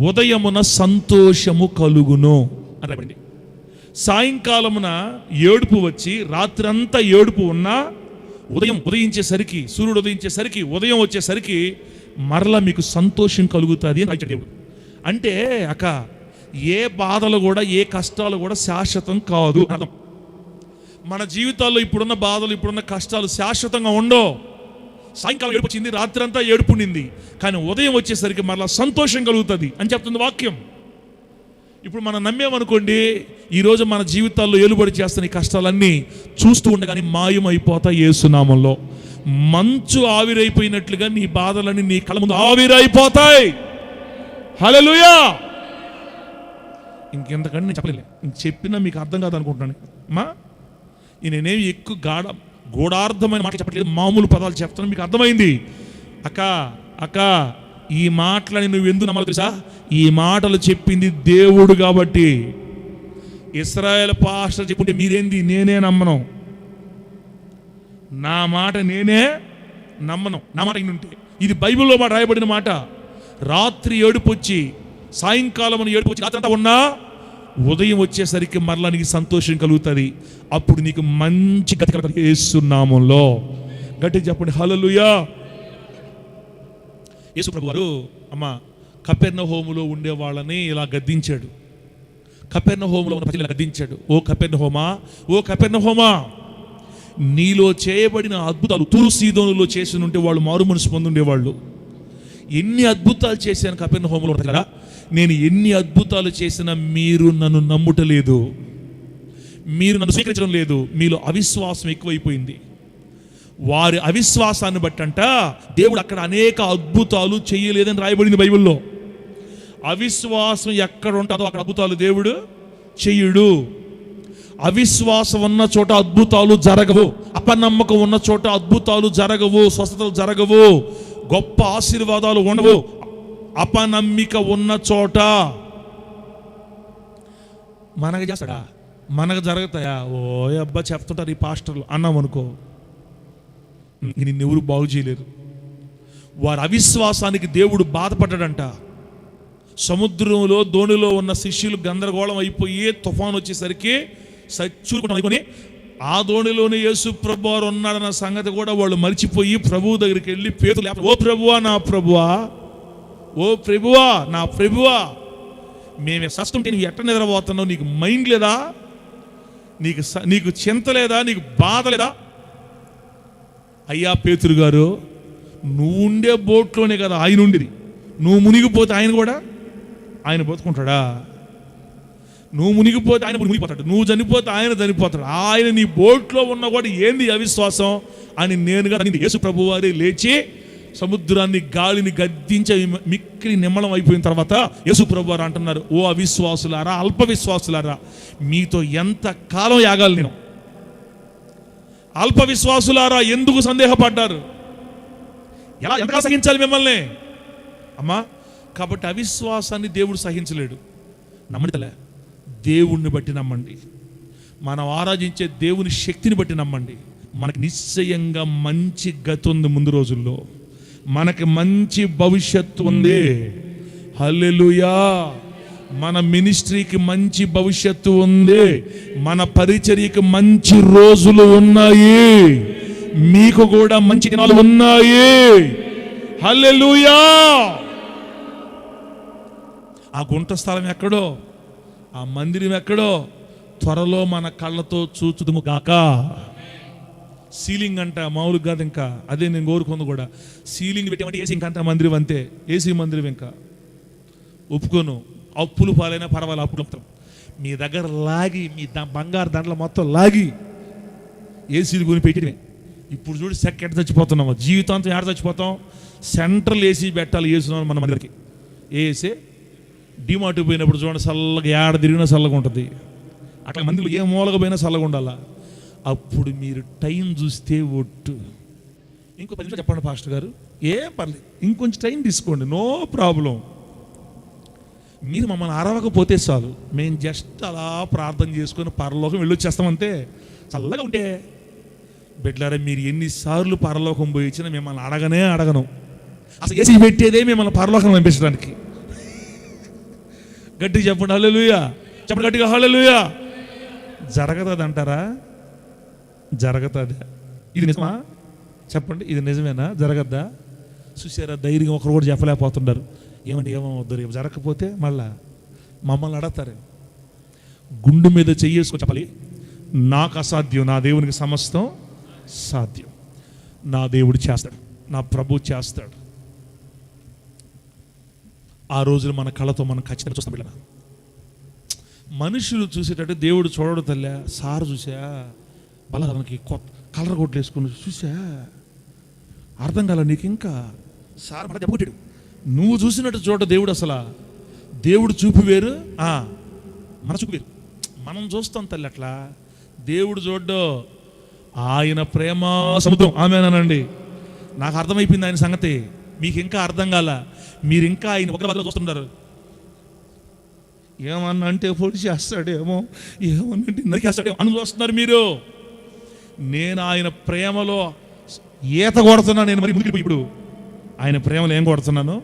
ఉదయమున సంతోషము కలుగును అని రాయబడింది. సాయంకాలమున ఏడుపు వచ్చి రాత్రి అంతా ఏడుపు ఉన్నా ఉదయించేసరికి, సూర్యుడు ఉదయించేసరికి, ఉదయం వచ్చేసరికి మరలా మీకు సంతోషం కలుగుతుంది అని రాయించాడు దేవుడు. అంటే ఏ బాధలు కూడా, ఏ కష్టాలు కూడా శాశ్వతం కాదు అర్థం. మన జీవితాల్లో ఇప్పుడున్న బాధలు, ఇప్పుడున్న కష్టాలు శాశ్వతంగా ఉండవు. సాయంకాలం ఏడుపు వచ్చింది, రాత్రి అంతా ఏడుపు ఉండింది, కానీ ఉదయం వచ్చేసరికి మరలా సంతోషం కలుగుతుంది అని చెప్తుంది వాక్యం. ఇప్పుడు మనం నమ్మేమనుకోండి, ఈరోజు మన జీవితాల్లో ఏలుబడి చేస్తున్న ఈ కష్టాలన్నీ చూస్తూ ఉండగానే మాయమైపోతాయి యేసు నామములో. మంచు ఆవిరైపోయినట్లుగా నీ బాధలన్నీ నీ కళ్ళ ముందు ఆవిరైపోతాయి. హల్లెలూయా. ఇంకెంతకంటే నేను చెప్పలేదు, ఇంక చెప్పినా మీకు అర్థం కాదు అనుకుంటున్నాను. నేనేమి ఎక్కువ గూఢార్థమైన మాట చెప్పట్లేదు, మామూలు పదాలు చెప్తాను, మీకు అర్థమైంది. అక్క ఈ మాటలని నువ్వు ఎందుకు నమ్మాలి తెలుసా? ఈ మాటలు చెప్పింది దేవుడు కాబట్టి. ఇశ్రాయేల్ పాస్టర్ చెప్పుంటే మీరేంది, నేనే నమ్మను, నా మాట నేనే నమ్మను, నా మాట ఇన్నుంటే. ఇది బైబిల్లో మాట రాయబడిన మాట. రాత్రి ఏడుపు వచ్చి, సాయంకాలం ఏడుపు వచ్చి, రాత్రి అంతా ఉన్నా ఉదయం వచ్చేసరికి మరలా నీకు సంతోషం కలుగుతుంది. అప్పుడు నీకు మంచి గతి కలుగుతుంది యేసు నామములో. గట్టిగా చెప్పండి హల్లెలూయా. యేసు ప్రభు వారు కపెర్నహూములో ఉండే వాళ్ళని ఇలా గద్దించాడు. కపెర్నహూములో ఉన్న ప్రజలు గద్దించాడు. ఓ కపెర్నహూమా, నీలో చేయబడిన అద్భుతాలు తూరు సీదోనులో చేసి ఉంటే వాళ్ళు మారు మనసు పొందుండేవాళ్ళు. ఎన్ని అద్భుతాలు చేశాను కపెర్నహూములో కదా, నేను ఎన్ని అద్భుతాలు చేసినా మీరు నన్ను నమ్ముటలేదు, మీరు నన్ను స్వీకరించడం లేదు. మీలో అవిశ్వాసం ఎక్కువైపోయింది. వారి అవిశ్వాసాన్ని బట్టంట దేవుడు అక్కడ అనేక అద్భుతాలు చేయలేదని రాయబడింది బైబిల్లో. అవిశ్వాసం ఎక్కడ ఉంటుందో అక్కడ అద్భుతాలు దేవుడు చెయ్యడు. అవిశ్వాసం ఉన్న చోట అద్భుతాలు జరగవు, అపనమ్మకం ఉన్న చోట అద్భుతాలు జరగవు, స్వస్థతలు జరగవు, గొప్ప ఆశీర్వాదాలు ఉండవు. అపనమ్మిక ఉన్న చోట మనకు చేస్తాడా, మనకు జరుగుతాయా? ఓ అబ్బా చెప్తుంటారు ఈ పాస్టర్లు అన్నాం అనుకో, నిన్నెవరు బాగు చేయలేరు. వారి అవిశ్వాసానికి దేవుడు బాధపడ్డాడంట. సముద్రంలో దోణిలో ఉన్న శిష్యులు గందరగోళం అయిపోయి తుఫాను వచ్చేసరికి సచ్చుకొని ఆ దోణిలోనే యేసు ప్రభు వారు ఉన్నాడన్న సంగతి కూడా వాళ్ళు మర్చిపోయి ప్రభువు దగ్గరికి వెళ్ళి పేతురు, ఓ ప్రభువా నా ప్రభువా, ఓ ప్రభువా నా ప్రభువా, మేమే సస్తుంటే నువ్వు ఎట్ట నిద్రపోతున్నావు, నీకు మైండ్ లేదా, నీకు చింత లేదా, నీకు బాధ లేదా? అయ్యా పేతురు గారు, నువ్వు ఉండే బోట్లోనే కదా ఆయన ఉండేది, నువ్వు మునిగిపోతే ఆయన కూడా ఆయన బతుకుంటాడా? నువ్వు మునిగిపోతే ఆయన మునిగిపోతాడు, నువ్వు చనిపోతే ఆయన చనిపోతాడు. ఆయన నీ బోట్లో ఉన్న కూడా ఏంది అవిశ్వాసం అని నేనుగా యేసు ప్రభు వారే లేచి సముద్రాన్ని గాలిని గద్దించి మిక్కిలి నిమ్మలం అయిపోయిన తర్వాత యేసు ప్రభు వారు అంటున్నారు, ఓ అవిశ్వాసులారా, అల్ప విశ్వాసులారా, మీతో ఎంత కాలం యాగాలి నేను? అల్ప విశ్వాసులారా, ఎందుకు సందేహపడ్డారు? ఎలా సహించాలి మిమ్మల్ని? కాబట్టి అవిశ్వాసాన్ని దేవుడు సహించలేడు. నమ్మండిలే, దేవుణ్ణి బట్టి నమ్మండి, మనం ఆరాధించే దేవుని శక్తిని బట్టి నమ్మండి. మనకి నిశ్చయంగా మంచి గతి ఉంది, ముందు రోజుల్లో మనకి మంచి భవిష్యత్తు ఉంది. హల్లెలూయా. మన మినిస్ట్రీకి మంచి భవిష్యత్తు ఉంది, మన పరిచర్యకి మంచి రోజులు ఉన్నాయి, మీకు కూడా మంచి దినాలు ఉన్నాయి. హల్లెలూయా. ఆ గుంట స్థలం ఎక్కడో, ఆ మందిరం ఎక్కడో త్వరలో మన కళ్ళతో చూచుదుము గాక. సీలింగ్ అంట, మామూలు కాదు. ఇంకా అదే నేను కోరుకుంది కూడా, సీలింగ్ పెట్టామంటే ఏసీ ఇంకంత మందిరం అంతే, ఏసీ మందిరం. ఇంకా ఒప్పుకోను, అప్పులు పాలైనా పర్వాలేదు, అప్పులు మొత్తం మీ దగ్గర లాగి, మీ బంగారు దండలు మొత్తం లాగి ఏసీలు కొని పెట్టినే. ఇప్పుడు చూడు సెకండ్ చచ్చిపోతున్నాము, జీవితాంతం ఏడ చచ్చిపోతాం. సెంట్రల్ ఏసీ పెట్టాలి ఏసున్నాం మన మందిరికి. ఏసీ డిమార్ట్ పోయినప్పుడు చూడండి, చల్లగా ఏడ తిరిగినా చల్లగా ఉంటుంది. అట్లా మందిలో ఏ మూలగా పోయినా చల్లగా ఉండాలా. అప్పుడు మీరు టైం చూస్తే ఒట్టు. ఇంకో 10 నిమిషాలు చెప్పండి పాస్టర్ గారు, ఏం పర్లేదు, ఇంకొంచెం టైం తీసుకోండి, నో ప్రాబ్లం. మీరు మమ్మల్ని అరవకపోతే చాలు, మేము జస్ట్ అలా ప్రార్థన చేసుకొని పరలోకం వెళ్ళొచ్చేస్తామంతే. చల్లగా ఉంటే బిడ్డలారా, మీరు ఎన్నిసార్లు పరలోకం పోయి ఇచ్చినా మిమ్మల్ని అడగను. అసలు ఏసీ పెట్టేదే మిమ్మల్ని పరలోకం పంపించడానికి. గట్టిగా చెప్పండి హల్లెలూయా, చెప్పండి గట్టిగా హల్లెలూయా. జరగదు అంటారా? జరగదు. ఇది నిజమా? చెప్పండి, ఇది నిజమేనా? జరగద్దా? చూసారా, ధైర్యం ఒకరు కూడా చెప్పలేకపోతున్నారు. ఏమంటే ఏమవుద్దు, రేపు జరగకపోతే మళ్ళా మమ్మల్ని అడగతారు. గుండు మీద చెయ్యేసుకొని చెప్పాలి, నాకు అసాధ్యం, నా దేవునికి సమస్తం సాధ్యం, నా దేవుడు చేస్తాడు, నా ప్రభు చేస్తాడు. ఆ రోజులు మన కళ్ళతో మనం ఖచ్చితంగా చూస్తాం. బిడ్డ, మనుషులు చూసేటట్టు దేవుడు చూడడు తల్లి. సార్ చూసా బలకి కొత్త కలర్ కొట్లు వేసుకుని చూసా, అర్థం కాల నీకు. ఇంకా సార్ మన దెబ్బకొట్టాడు. నువ్వు చూసినట్టు చూడ దేవుడు. అసలు దేవుడు చూపు వేరు, మన చూపు వేరు. మనం చూస్తాం తల్లి అట్లా. దేవుడు చూడ్డు. ఆయన ప్రేమ సముద్రం. ఆమేనండి. నాకు అర్థమైపోయింది ఆయన సంగతి. మీకు ఇంకా అర్థం కాల. మీరు ఇంకా ఆయన ఒక బదులు చూస్తుంటారు. ఏమన్నా అంటే పొడి చేస్తాడేమో, ఏమన్నా అంటే నరికేస్తాడేమో అని చూస్తున్నారు మీరు. నేను ఆయన ప్రేమలో ఈత కొడుతున్నా. నేను మరి ముందుకు ఇప్పుడు ఆయన ప్రేమలో ఏం కొడుతున్నాను?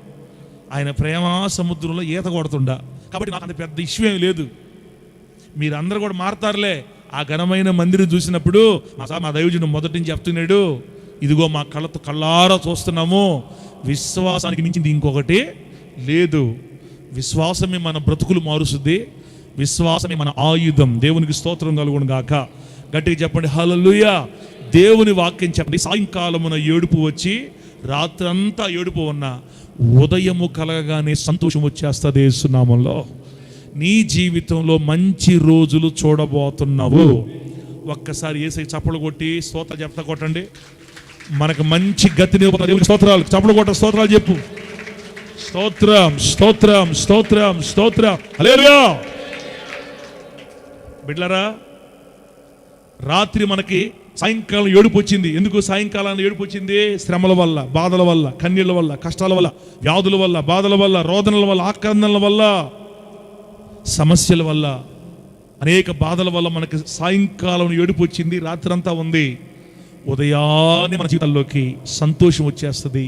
ఆయన ప్రేమ సముద్రంలో ఈత కొడుతుండా. కాబట్టి నాకు అంత పెద్ద ఇష్యూ ఏమి లేదు. మీరందరూ కూడా మారతారులే. ఆ ఘనమైన మందిరం చూసినప్పుడు మా దైవజనుడు మొదటి నుంచి చెప్తున్నాడు, ఇదిగో మా కళ్ళతో కళ్ళారా చూస్తున్నాము. విశ్వాసానికి మించింది ఇంకొకటి లేదు. విశ్వాసమే మన బ్రతుకులు మారుస్తుంది. విశ్వాసమే మన ఆయుధం. దేవునికి స్తోత్రం కలుగును గాక. గట్టిగా చెప్పండి హల్లెలూయా. దేవుని వాక్యం చెప్పండి. సాయంకాలమున ఏడుపు వచ్చి రాత్రంతా ఏడుపు ఉన్నా ఉదయము కలగగానే సంతోషం వచ్చేస్తుంది యేసు నామములో. నీ జీవితంలో మంచి రోజులు చూడబోతున్నావు. ఒక్కసారి యేసయ్య చప్పలు కొట్టి స్తోత్రాలు చెప్తా కొట్టండి. మనకు మంచి గతిని దేవుని స్తోత్రాలు. చప్పలు కొట్ట స్తోత్రాలు చెప్పు. స్తోత్రం స్తోత్రం స్తోత్రం స్తోత్రం. హల్లెలూయా. బిడ్డలారా, రాత్రి మనకి సాయంకాలం ఏడుపు వచ్చింది. ఎందుకు సాయంకాలాన్ని ఏడుపు వచ్చింది? శ్రమల వల్ల, బాధల వల్ల, కన్నీళ్ల వల్ల, కష్టాల వల్ల, వ్యాధుల వల్ల, బాధల వల్ల, రోదనల వల్ల, ఆక్రందనల వల్ల, సమస్యల వల్ల, అనేక బాధల వల్ల మనకి సాయంకాలం ఏడుపు వచ్చింది. రాత్రి అంతా ఉంది. ఉదయాన్నే మన జీవితాల్లోకి సంతోషం వచ్చేస్తుంది,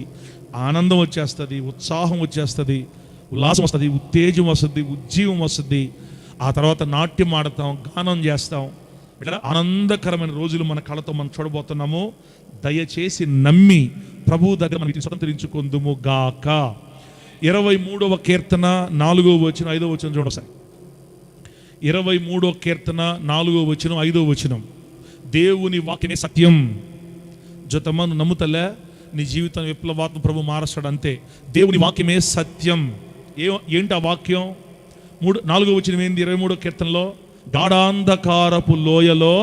ఆనందం వచ్చేస్తుంది, ఉత్సాహం వచ్చేస్తుంది, ఉల్లాసం వస్తుంది, ఉత్తేజం వస్తుంది, ఉజ్జీవం వస్తుంది. ఆ తర్వాత నాట్యం ఆడతాం, గానం చేస్తాం. ఇట్లా ఆనందకరమైన రోజులు మన కళ్ళతో మనం చూడబోతున్నాము. దయచేసి నమ్మి ప్రభు దగ్గర మనం స్వతంత్రించుకుందుము గాక. 23వ కీర్తన 4వ వచనం 5వ వచనం చూడండి సార్. 23వ కీర్తన 4వ వచనం 5వ వచనం. దేవుని వాక్యమే సత్యం. జతమను నమ్ముతలే నీ జీవితం విప్లవాత్మ ప్రభు మారస్తాడు అంతే. దేవుని వాక్యమే సత్యం. ఏంటి ఆ వాక్యం? 4వ వచనం ఏంది? 23వ కీర్తనలో, గాఢాంధకారపు లోయలో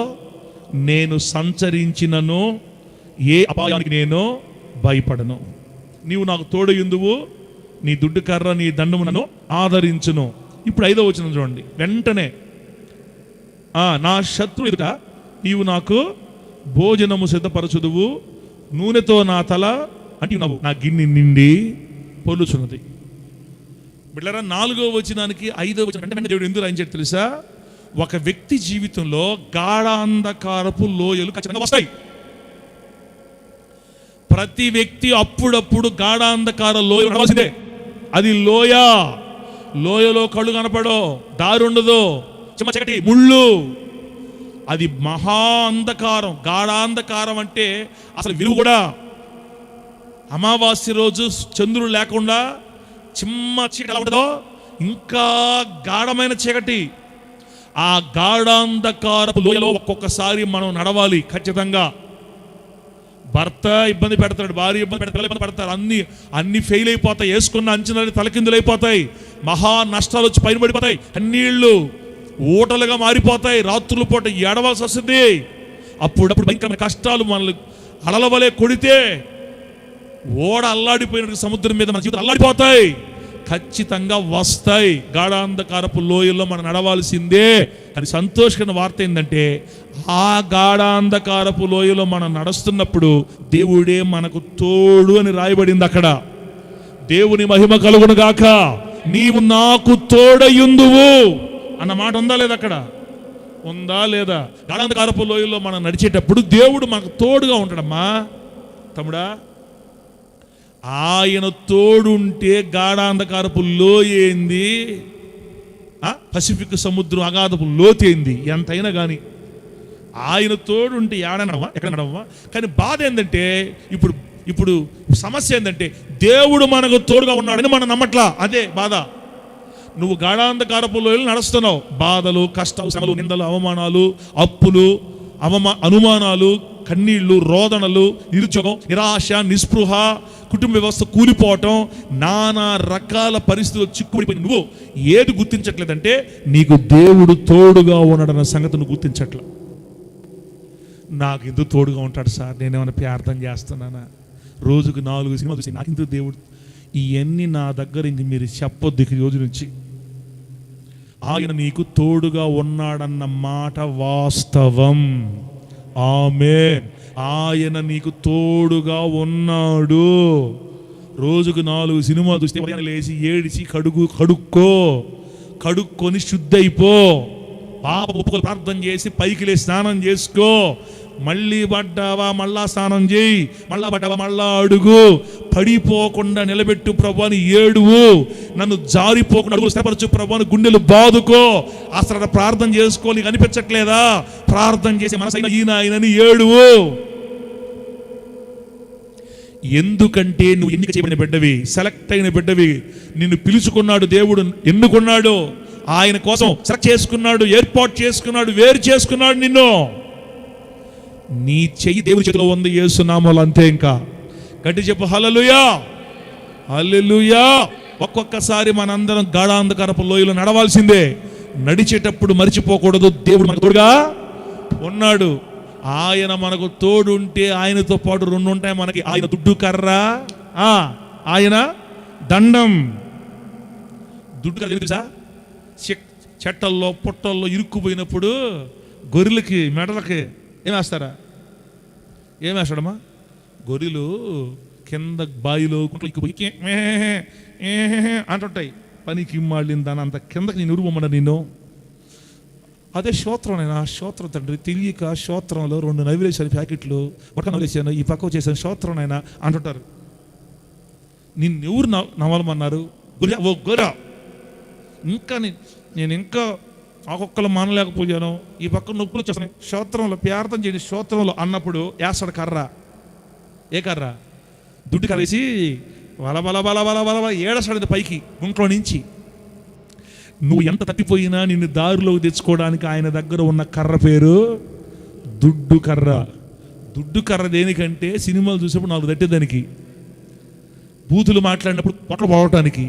నేను సంచరించినను ఏ అపాయానికి నేను భయపడను. నీవు నాకు తోడయుందువు, నీ దుడ్డు కర్ర నీ దండము నన్ను ఆదరించును. ఇప్పుడు 5వ వచనం చూడండి. వెంటనే నా శత్రు ఎదుట నీవు నాకు భోజనము సిద్ధపరచుదువు, నూనెతో నా తల అంటున్నావు, నా గిన్నె నిండి పొలుచున్నది. బిడ్డలారా, 4వ వచనానికి 5వ వచనం అంటే దేవుడు ఎందుకు రాయించాడు తెలుసా? ఒక వ్యక్తి జీవితంలో గాఢాంధకారపు లోయలు ఖచ్చితంగా వస్తాయి. ప్రతి వ్యక్తి అప్పుడప్పుడు గాఢాంధకార లోయలు నడవాల్సిందే. అది లోయలో కళ్ళు కనపడో, దారి ఉండదు, చిమ్మ చీకటి, ముళ్ళు. అది మహా అంధకారం. గాఢాంధకారం అంటే అసలు విలువ కూడా. అమావాస్య రోజు చంద్రుడు లేకుండా చిమ్మ చీకటి ఎలా ఉంటుందో, ఇంకా గాఢమైన చీకటి. ఆ గాఢాంధకారపు లోయలో ఒక్కొక్కసారి మనం నడవాలి ఖచ్చితంగా. భర్త ఇబ్బంది పెడతాడు, భార్య ఇబ్బంది పెడతాడు, ఇబ్బంది పడతారు, అన్ని ఫెయిల్ అయిపోతాయి, వేసుకున్న అంచనాలు తలకిందులైపోతాయి, మహా నష్టాలు వచ్చి పైన పడిపోతాయి, కన్నీళ్లు ఊటలుగా మారిపోతాయి, రాత్రుల పూట ఏడవలసి వస్తుంది. అప్పుడప్పుడు భయంకరమైన కష్టాలు మనల్ని అలల వలె కొడితే ఓడ అల్లాడిపోయిన సముద్రం మీద మన జీవితం అల్లాడిపోతాయి. ఖచ్చితంగా వస్తాయి. గాఢాంధకారపు లోయల్లో మనం నడవాల్సిందే. కానీ సంతోషకరమైన వార్త ఏంటంటే, ఆ గాఢాంధకారపు లోయలో మనం నడుస్తున్నప్పుడు దేవుడే మనకు తోడు అని రాయబడింది అక్కడ. దేవుని మహిమ కలుగును గాక. నీవు నాకు తోడయుందువు అన్న మాట ఉందా లేదా? అక్కడ ఉందా లేదా? గాఢాంధకారపు లోయల్లో మనం నడిచేటప్పుడు దేవుడు మనకు తోడుగా ఉంటాడమ్మా తమ్ముడా. ఆయన తోడుంటే గాఢాంధకారపు లోయేంది, పసిఫిక్ సముద్రం అగాధపు లోతేంది ఎంతైనా కానీ ఆయన తోడుంటే ఏడనవా ఎక్కడ నడవా. కానీ బాధ ఏంటంటే, ఇప్పుడు సమస్య ఏంటంటే దేవుడు మనకు తోడుగా ఉన్నాడని మనం నమ్మట్లా. అదే బాధ. నువ్వు గాఢాంధకారపు లోయలు నడుస్తున్నావు. బాధలు, కష్టాలు, శ్రమలు, నిందలు, అవమానాలు, అప్పులు, అనుమానాలు, కన్నీళ్లు, రోదనలు, నిరుద్యోగం, నిరాశ, నిస్పృహ, కుటుంబ వ్యవస్థ కూలిపోవటం, నానా రకాల పరిస్థితులు చిక్కుపడిపోయి నువ్వు ఏది గుర్తించట్లేదంటే నీకు దేవుడు తోడుగా ఉన్నాడన్న సంగతి నువ్వు గుర్తించట్లే. నాకు ఎందుకు తోడుగా ఉంటాడు సార్, నేనేమైనా ప్రార్థన చేస్తున్నానా, రోజుకు 4 సినిమాలు చూసి నాకు ఎందుకు దేవుడు, ఇవన్నీ నా దగ్గర ఇంక మీరు చెప్పొద్దు ఈ రోజు నుంచి. ఆయన నీకు తోడుగా ఉన్నాడన్న మాట వాస్తవం. ఆమేన్. ఆయన నీకు తోడుగా ఉన్నాడు. రోజుకు 4 సినిమాలు చూస్తే లేచి ఏడిచి కడుక్కొని శుద్ధైపో, పాప ఒప్పుకొని ప్రార్థన చేసి పైకి లేచి స్నానం చేసుకో. మళ్ళీ పడ్డావా మళ్ళా స్నానం చేయి, మళ్ళా పడ్డావా మళ్ళా అడుగు, పడిపోకుండా నిలబెట్టు ప్రభు అని ఏడువు, నన్ను జారిపోకుండా అడుగు స్థిరపరచు ప్రభు అని గుండెలు బాదుకో. అసలు ప్రార్థన చేసుకో, నీకు అనిపించట్లేదా? ప్రార్థన చేసి మనసైన ఈయనని ఏడువు. ఎందుకంటే నువ్వు ఎన్నిక చేయబడిన బిడ్డవి, సెలెక్ట్ అయిన బిడ్డవి. నిన్ను పిలుచుకున్నాడు దేవుడు, ఎన్నుకున్నాడు, ఆయన కోసం సెలెక్ట్ చేసుకున్నాడు, ఏర్పాటు చేసుకున్నాడు, వేరు చేసుకున్నాడు నిన్ను. నీ చెయ్యి దేవుని చేతిలో ఉంది, యేసు నామములో. అంతే. ఇంకా గట్టి చెప్పు హల్లెలూయా, హల్లెలూయా. ఒక్కొక్కసారి మనందరం గాఢాంధకారపు లోయలో నడవాల్సిందే. నడిచేటప్పుడు మర్చిపోకూడదు, దేవుడు మనకు తోడుగా ఉన్నాడు. ఆయన మనకు తోడు ఉంటే ఆయనతో పాటు 2 ఉంటాయి మనకి. ఆయన దుడ్డు కర్ర, ఆయన దండం. దుడ్డు కర్ర తెలుసా? చెట్టల్లో పుట్టల్లో ఇరుక్కుపోయినప్పుడు గొర్రెలకి మెడలకి ఏమేస్తారా? ఏమేస్తాడమ్మా? గొర్రెలు కింద బాయిలో ఇరుక్కుపోయి అంటుంటాయి. పనికి మాళ్ళిన దాని అంత కిందకి నేను ఉరువమ్మన్నా నిన్ను. అదే స్తోత్రం. నేను ఆ స్తోత్రం తండ్రి తెలియక స్తోత్రంలో 2 నవ్వులేసాను ప్యాకెట్లు, ఒక నవ్వులేసాను, ఈ పక్క చేశాను స్తోత్రం నాయన అంటుంటారు. నిన్నెవరు నవ్వమన్నారు? ఓ గొర్రె. ఇంకా నేను ఇంకా ఒక్కొక్కరు మానలేకపోయాను, ఈ పక్క నొప్పులు వచ్చేస్తాను. స్తోత్రంలో ప్రార్థన చేయండి, స్తోత్రంలో అన్నప్పుడు వేస్తాడు కర్ర. ఏ కర్ర? దుడ్డు కర్ర వేసి బల బల బల బల బల ఏడస్తాడు పైకి గుంట్లో నుంచి. నువ్వు ఎంత తప్పిపోయినా నిన్ను దారిలోకి తెచ్చుకోవడానికి ఆయన దగ్గర ఉన్న కర్ర పేరు దుడ్డు కర్ర. దుడ్డు కర్ర దేనికంటే సినిమాలు చూసినప్పుడు 4 తట్టేదానికి, బూతులు మాట్లాడినప్పుడు పొట్ల పోవటానికి,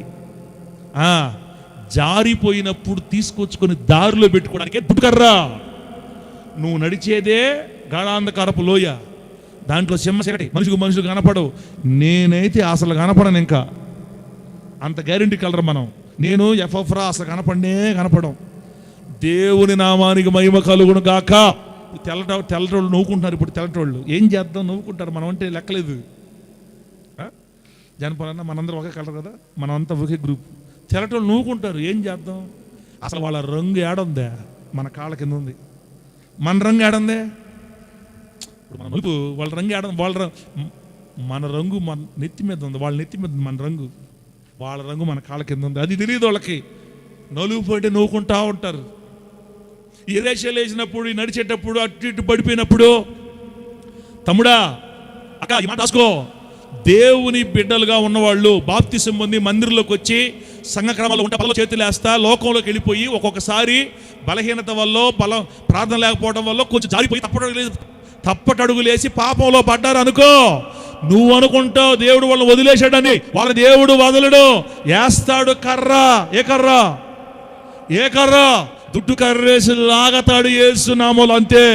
జారిపోయినప్పుడు తీసుకొచ్చుకొని దారిలో పెట్టుకోవడానికే దుడ్డు కర్ర. నువ్వు నడిచేదే గాఢాంధకారపు లోయ, దాంట్లో చెమ్మ చీకటి, మనుషులు కనపడవు. నేనైతే అసలు కనపడను, ఇంకా అంత గ్యారెంటీ కలరు మనం. నేను ఎఫ్రా అసలు కనపడం. దేవుని నామానికి మహిమ కలుగును గాక. తెల్లటోళ్ళు నవ్వుకుంటున్నారు. ఇప్పుడు తెల్లటోళ్ళు ఏం చేద్దాం, నవ్వుకుంటారు. మనం అంటే లెక్కలేదు. జనపదన్నా మనందరం ఒకే కలర్ కదా, మనం అంతా ఒకే గ్రూప్. తెల్లటోళ్ళు నవ్వుకుంటారు, ఏం చేద్దాం. అసలు వాళ్ళ రంగు ఏడుందే? మన కాళ్ళ కింద ఉంది. మన రంగు ఏడుందే? ఇప్పుడు మన నలుపు, వాళ్ళ రంగు ఏడ? మన రంగు మన నెత్తి మీద ఉంది, వాళ్ళ నెత్తి మీద మన రంగు. వాళ్ళ రంగు మన కాళ్ళ కింద ఉంది, అది తెలియదు వాళ్ళకి. నలుపు పోయితే నవ్వుకుంటా ఉంటారు. ఎరేషాలు వేసినప్పుడు, నడిచేటప్పుడు అటు ఇటు పడిపోయినప్పుడు, తమ్ముడా అక్క ఈ మాట రాసుకో, దేవుని బిడ్డలుగా ఉన్నవాళ్ళు బాప్తిసం పొంది మందిరంలోకి వచ్చి సంఘక్రమాలు ఉంటే పదలో చేతులు వేస్తా లోకంలోకి వెళ్ళిపోయి ఒక్కొక్కసారి బలహీనత వల్ల ప్రార్థన లేకపోవడం వల్ల కొంచెం జారిపోయి తప్పటడుగులేసి పాపంలో పడ్డారు అనుకో. నువ్వు అనుకుంటావు దేవుడు వాళ్ళని వదిలేశాడని. వాళ్ళ దేవుడు వదలడు, వేస్తాడు కర్ర. ఏ కర్ర? దుడ్డు కర్రేసి లాగతాడు యేసు నామములో. అంతే.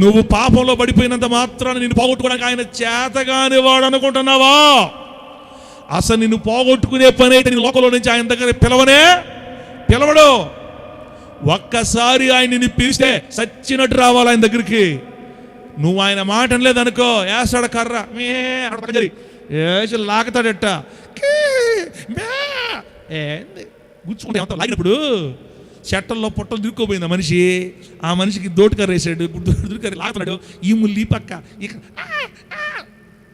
నువ్వు పాపంలో పడిపోయినంత మాత్రాన్ని నిన్ను పోగొట్టుకోవడానికి ఆయన చేతగాని వాడు అనుకుంటున్నావా? అసలు నిన్ను పోగొట్టుకునే పని అయితే నీ లోకంలో నుంచి ఆయన దగ్గర పిలవడు. ఒక్కసారి ఆయన నిన్ను పిలిస్తే సచ్చినట్టు రావాలి ఆయన దగ్గరికి. నువ్వు ఆయన మాట అనలేదనుకో, వేస్తాడు కర్ర, వేసి లాగుతాడట. గుచ్చుకుంటే అంత లాగినప్పుడు చెట్టల్లో పొట్టలు దిక్కుపోయింది ఆ మనిషి. ఆ మనిషికి దోటు కర్ర వేసాడు, దోటు కర్ర లాగుతున్నాడు. ఈ ముళ్ళు ఈ పక్క ఇక.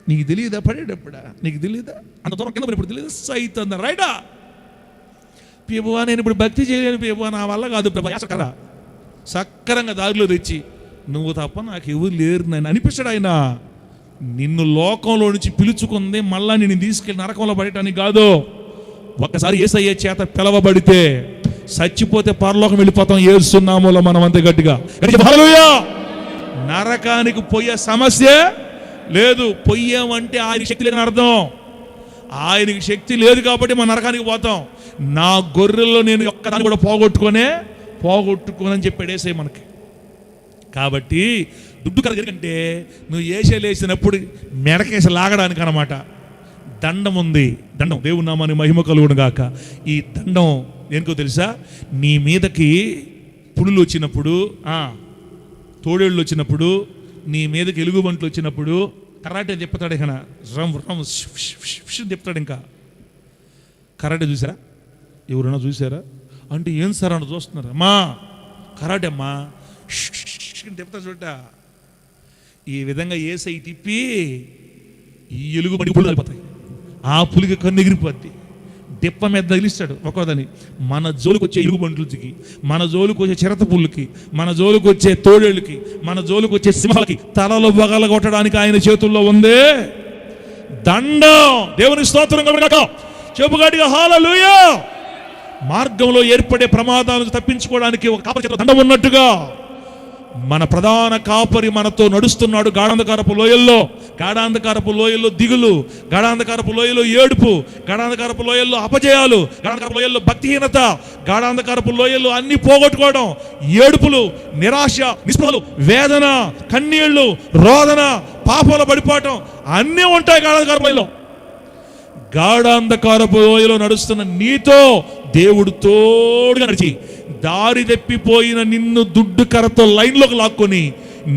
నీకు తెలియదా పడేటప్పుడా? నీకు తెలియదా? అంత దూరం కింద ఇప్పుడు తెలియదు సైతం రైటా? ప్రభువా నేను ఇప్పుడు భక్తి చేయలేను ప్రభువా, నా వల్ల కాదు ప్రభా. కర్ర సక్కరంగా దారిలో తెచ్చి, నువ్వు తప్ప నాకు ఎవరు లేరు నేను అనిపిస్తాడు ఆయన. నిన్ను లోకంలో నుంచి పిలుచుకుంది మళ్ళా నిన్ను తీసుకెళ్ళి నరకంలో పడటానికి కాదు. ఒక్కసారి యేసయ్య చేత పిలవబడితే చచ్చిపోతే పరలోకం వెళ్ళిపోతాం. యేసు నామములో మనం అంతే గట్టిగా హల్లెలూయా. నరకానికి పోయే సమస్య లేదు. పొయ్యామంటే ఆయన శక్తి లేదని అర్థం. ఆయనకి శక్తి లేదు కాబట్టి మన నరకానికి పోతాం. నా గొర్రెల్లో నేను ఒక్కదాన్ని కూడా పోగొట్టుకోనని చెప్పాడు యేసయ్య మనకి. కాబట్టి దుడ్డు కర ఎందుకంటే నువ్వు ఏసేలేసినప్పుడు మెడకేసి లాగడానికి అన్నమాట. దండం ఉంది. దండం దేవుని నామానికి మహిమ కలుగును గాక. ఈ దండం ఎందుకో తెలుసా? నీ మీదకి పులులు వచ్చినప్పుడు, తోడేళ్ళు వచ్చినప్పుడు, నీ మీదకి ఎలుగుబంట్లు వచ్చినప్పుడు కరాటే తిప్పుతాడు. ఇక రమ్ రమ్ తిప్పుతాడు. ఇంకా కరాటే చూసారా? ఎవరైనా చూసారా? అంటే ఏం సార్ అని చూస్తున్నారు. అమ్మా కరాటే అమ్మా తిప్పుతా చూడ. ఈ విధంగా ఏసై తిప్పి ఈ ఎలుగుబంటి పులు అయిపోతాయి. ఆ పులికి కన్ను ఎగిరిపోద్ది. దెప్ప మీద తగిలిస్తాడు ఒక్కోదని. మన జోలికి వచ్చే ఎలుగుబంట్లకి, మన జోలికి వచ్చే చిరత పుల్లుకి, మన జోలికి వచ్చే తోడేళ్ళకి, మన జోలికి వచ్చే సింహాలకి తలలు బగల కొట్టడానికి ఆయన చేతుల్లో ఉందే దండం. దేవుని స్తోత్రం కలుగుగాక. చెప్పుగాడిగా హల్లెలూయా. మార్గంలో ఏర్పడే ప్రమాదాలను తప్పించుకోవడానికి ఒక కాపరి చేతిలో దండం ఉన్నట్టుగా మన ప్రధాన కాపరి మనతో నడుస్తున్నాడు. గాఢాంధకారపు లోయల్లో దిగులు, గాఢాంధకారపు లోయల్లో ఏడుపు, గాఢాంధకారపు లోయల్లో అపజయాలు, గాఢాంధకారపు లోయల్లో భక్తిహీనత, గాఢాంధకారపు లోయల్లో అన్ని పోగొట్టుకోవడం, ఏడుపులు, నిరాశ, నిస్పృహలు, వేదన, కన్నీళ్లు, రోదన, పాపంలో పడిపోవటం అన్నీ ఉంటాయి గాఢాంధకారపు లోయలో. గాఢాంధకారపు లోయలో నడుస్తున్న నీతో దేవుడు తోడుగా నడిచి దారి తెప్పిపోయిన నిన్ను దుడ్డు కర్రతో లైన్లోకి లాక్కొని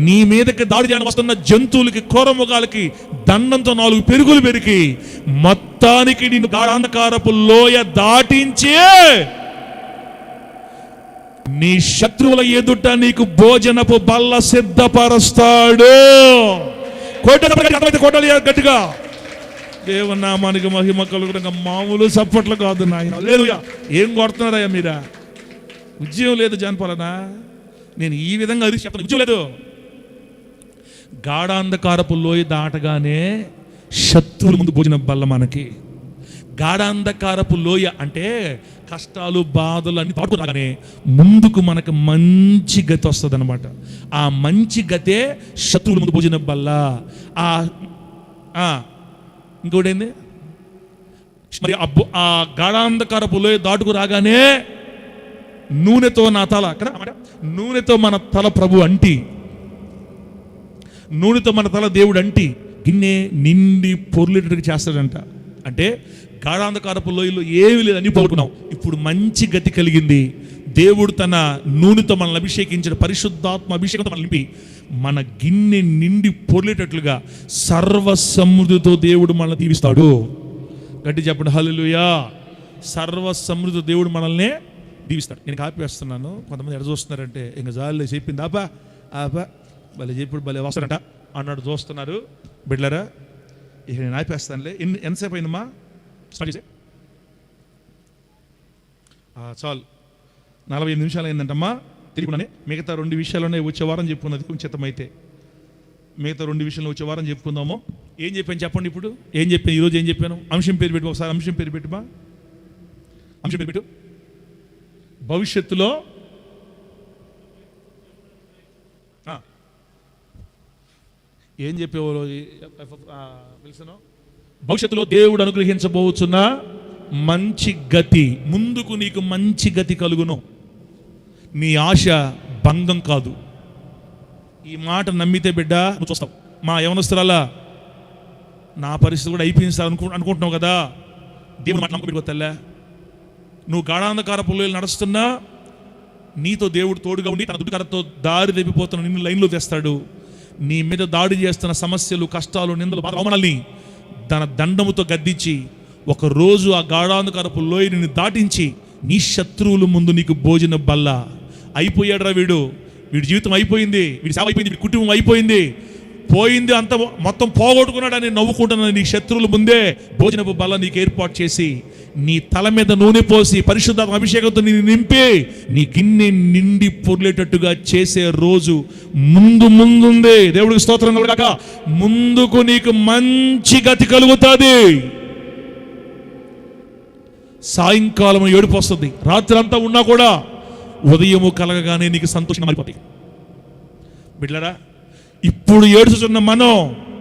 నీ మీదకి దాడి చేయడానికి వస్తున్న జంతువులకి, క్రూరమృగాలకి దండంతో 4 పెరుగులు పెరికి మొత్తానికి నిన్ను గాఢాంధకారపు లోయ దాటించి నీ శత్రువుల ఎదుట నీకు భోజనపు బల్ల సిద్ధపరుస్తాడు. కోటలు గట్టిగా దేవుని నామానికి మహిమ కలుగుగా. మామూలు చప్పట్లు కాదు నాయన. హల్లెలూయా. ఏం కొడుతున్నారయ్యా మీరా? ఉద్యోగం లేదు జానపాలనా? నేను ఈ విధంగా అరిచి చెప్పను. ఉద్యోగం లేదు. గాఢాంధకారపు లోయ దాటగానే శత్రువుల ముందు భోజన బల్ల మనకి. గాఢాంధకారపు లోయ అంటే కష్టాలు, బాధలు అన్ని దాటుకురాగానే ముందుకు మనకు మంచి గతి వస్తుంది అనమాట. ఆ మంచి గతే శత్రువుల ముందు భోజన బల్ల. ఇంకోటి ఏంది మరి? ఆ గాఢాంధకారపు లోయ దాటుకు రాగానే నూనెతో నా తల నూనెతో మన తల ప్రభు అంటి, నూనెతో మన తల దేవుడు అంటి గిన్నె నిండి పొర్లేటట్టుగా చేస్తాడంట. అంటే గాఢాంధకారపు లోయలో ఏమీ లేదు, అన్ని పోగొట్టుకున్నాం. ఇప్పుడు మంచి గతి కలిగింది. దేవుడు తన నూనెతో మనల్ని అభిషేకించిన పరిశుద్ధాత్మ అభిషేకంతో మనల్ని నింపి మన గిన్నె నిండి పొర్లేటట్లుగా సర్వ సమృద్ధితో దేవుడు మనల్ని దీవిస్తాడు. గట్టి చెప్పండి హల్లెలూయా. సర్వ సమృద్ధితో దేవుడు మనల్ని దీవిస్తాడు. నేను కాపీ వేస్తున్నాను. కొంతమంది ఎడ చూస్తున్నారంటే ఇంకా జాలి చెప్పింది ఆపా భలే చెప్పుడు భలే వస్తారంట అన్నాడు చూస్తున్నారు. బిడ్లరా ఇక నేను ఆపేస్తానులే. ఎంతసేపు అయిందమ్మా? స్టార్ట్ చేసే చాలు. 48 నిమిషాలు అయిందంటమ్మా. తిరుగునే మిగతా 2 విషయాలునే వచ్చే వారం చెప్పుకున్నది చిత్తమైతే. మిగతా 2 విషయాలు వచ్చే వారం చెప్పుకుందాము. ఏం చెప్పాను చెప్పండి. ఇప్పుడు ఏం చెప్పాను? ఈరోజు ఏం చెప్పాను? అంశం పేరు పెట్టు. ఒకసారి అంశం పేరు పెట్టుమా. అంశం పేరు పెట్టు. భవిష్యత్తులో ఏం చెప్పేవారు తెలుసును? భవిష్యత్తులో దేవుడు అనుగ్రహించబోతున్న మంచి గతి, ముందుకు నీకు మంచి గతి కలుగును. నీ ఆశ భంగం కాదు. ఈ మాట నమ్మితే బిడ్డ నువ్వు చూస్తావు. మా యవనస్తురాలా నా పరిస్థితి కూడా అయిపోయింది సార్ అనుకుంటున్నావు కదా. దేవుడు మాట నమ్మకం. నువ్వు గాఢాంధకారపు లోయలో నడుస్తున్నా నీతో దేవుడు తోడుగా ఉండి తన దుడ్డుకరతో దారి తెప్పిపోతున్న నిన్ను లైన్లో తెస్తాడు. నీ మీద దాడి చేస్తున్న సమస్యలు, కష్టాలు, నిందలు, అవమానాల్ని తన దండముతో గద్దించి ఒకరోజు ఆ గాఢాంధకారపు లోయ నిన్ను దాటించి నీ శత్రువుల ముందు నీకు భోజన బల్ల. అయిపోయాడురా వీడి జీవితం అయిపోయింది, వీడి సేవ అయిపోయింది, వీడి కుటుంబం అయిపోయింది, పోయింది, అంత మొత్తం పోగొట్టుకున్నాడని నవ్వుకుంటున్న నీ శత్రువుల ముందే భోజనపు బల్ల నీకు ఏర్పాటు చేసి నీ తల మీద నూనె పోసి పరిశుద్ధాత్మ అభిషేకంతో నిన్ను నింపి నీ గిన్నె నిండి పొర్లేటట్టుగా చేసే రోజు ముందుంది. దేవుడికి స్తోత్రం కలుగాక. ముందుకు నీకు మంచి గతి కలుగుతుంది. సాయంకాలం ఏడుపు వస్తుంది, రాత్రి అంతా ఉన్నా కూడా ఉదయము కలగగానే నీకు సంతోషం మారిపోతాయి. బిడ్డలారా, ఇప్పుడు ఏడుస్తున్న మనం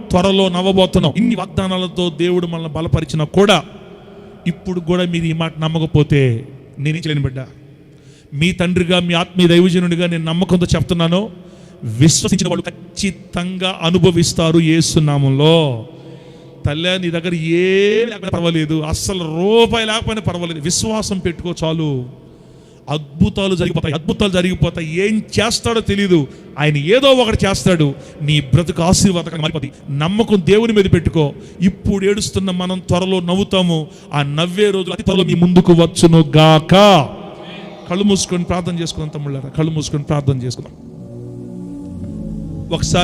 త్వరలో నవ్వబోతున్నాం. ఇన్ని వాగ్దానాలతో దేవుడు మనల్ని బలపరిచినా కూడా ఇప్పుడు కూడా మీరు ఈ మాట నమ్మకపోతే నేనేం చేయలేను బిడ్డ. మీ తండ్రిగా, మీ ఆత్మీయ దైవజనుడిగా నేను నమ్మకంతో చెప్తున్నాను, విశ్వసించిన వాళ్ళు ఖచ్చితంగా అనుభవిస్తారు యేసు నామములో. తల్లి, నీ దగ్గర ఏం లేకపోయినా పర్వాలేదు, అస్సలు రూపాయి లేకపోయినా పర్వాలేదు, విశ్వాసం పెట్టుకో చాలు. అద్భుతాలు జరిగిపోతాయి. ఏం చేస్తాడో తెలీదు, ఆయన ఏదో ఒకటి చేస్తాడు. నీ బ్రతుకు ఆశీర్వాదకంగా మారిపోతుంది. నమ్మకం దేవుని మీద పెట్టుకో. ఇప్పుడు ఏడుస్తున్న మనం త్వరలో నవ్వుతాము. ఆ నవ్వే రోజులు అతి త్వరలో మీ ముందుకు వచ్చును గాక. కళ్ళు మూసుకొని ప్రార్థన చేసుకుందాం తమ్ముళ్ళారా, కళ్ళు మూసుకొని ప్రార్థన చేసుకుందాం ఒకసారి.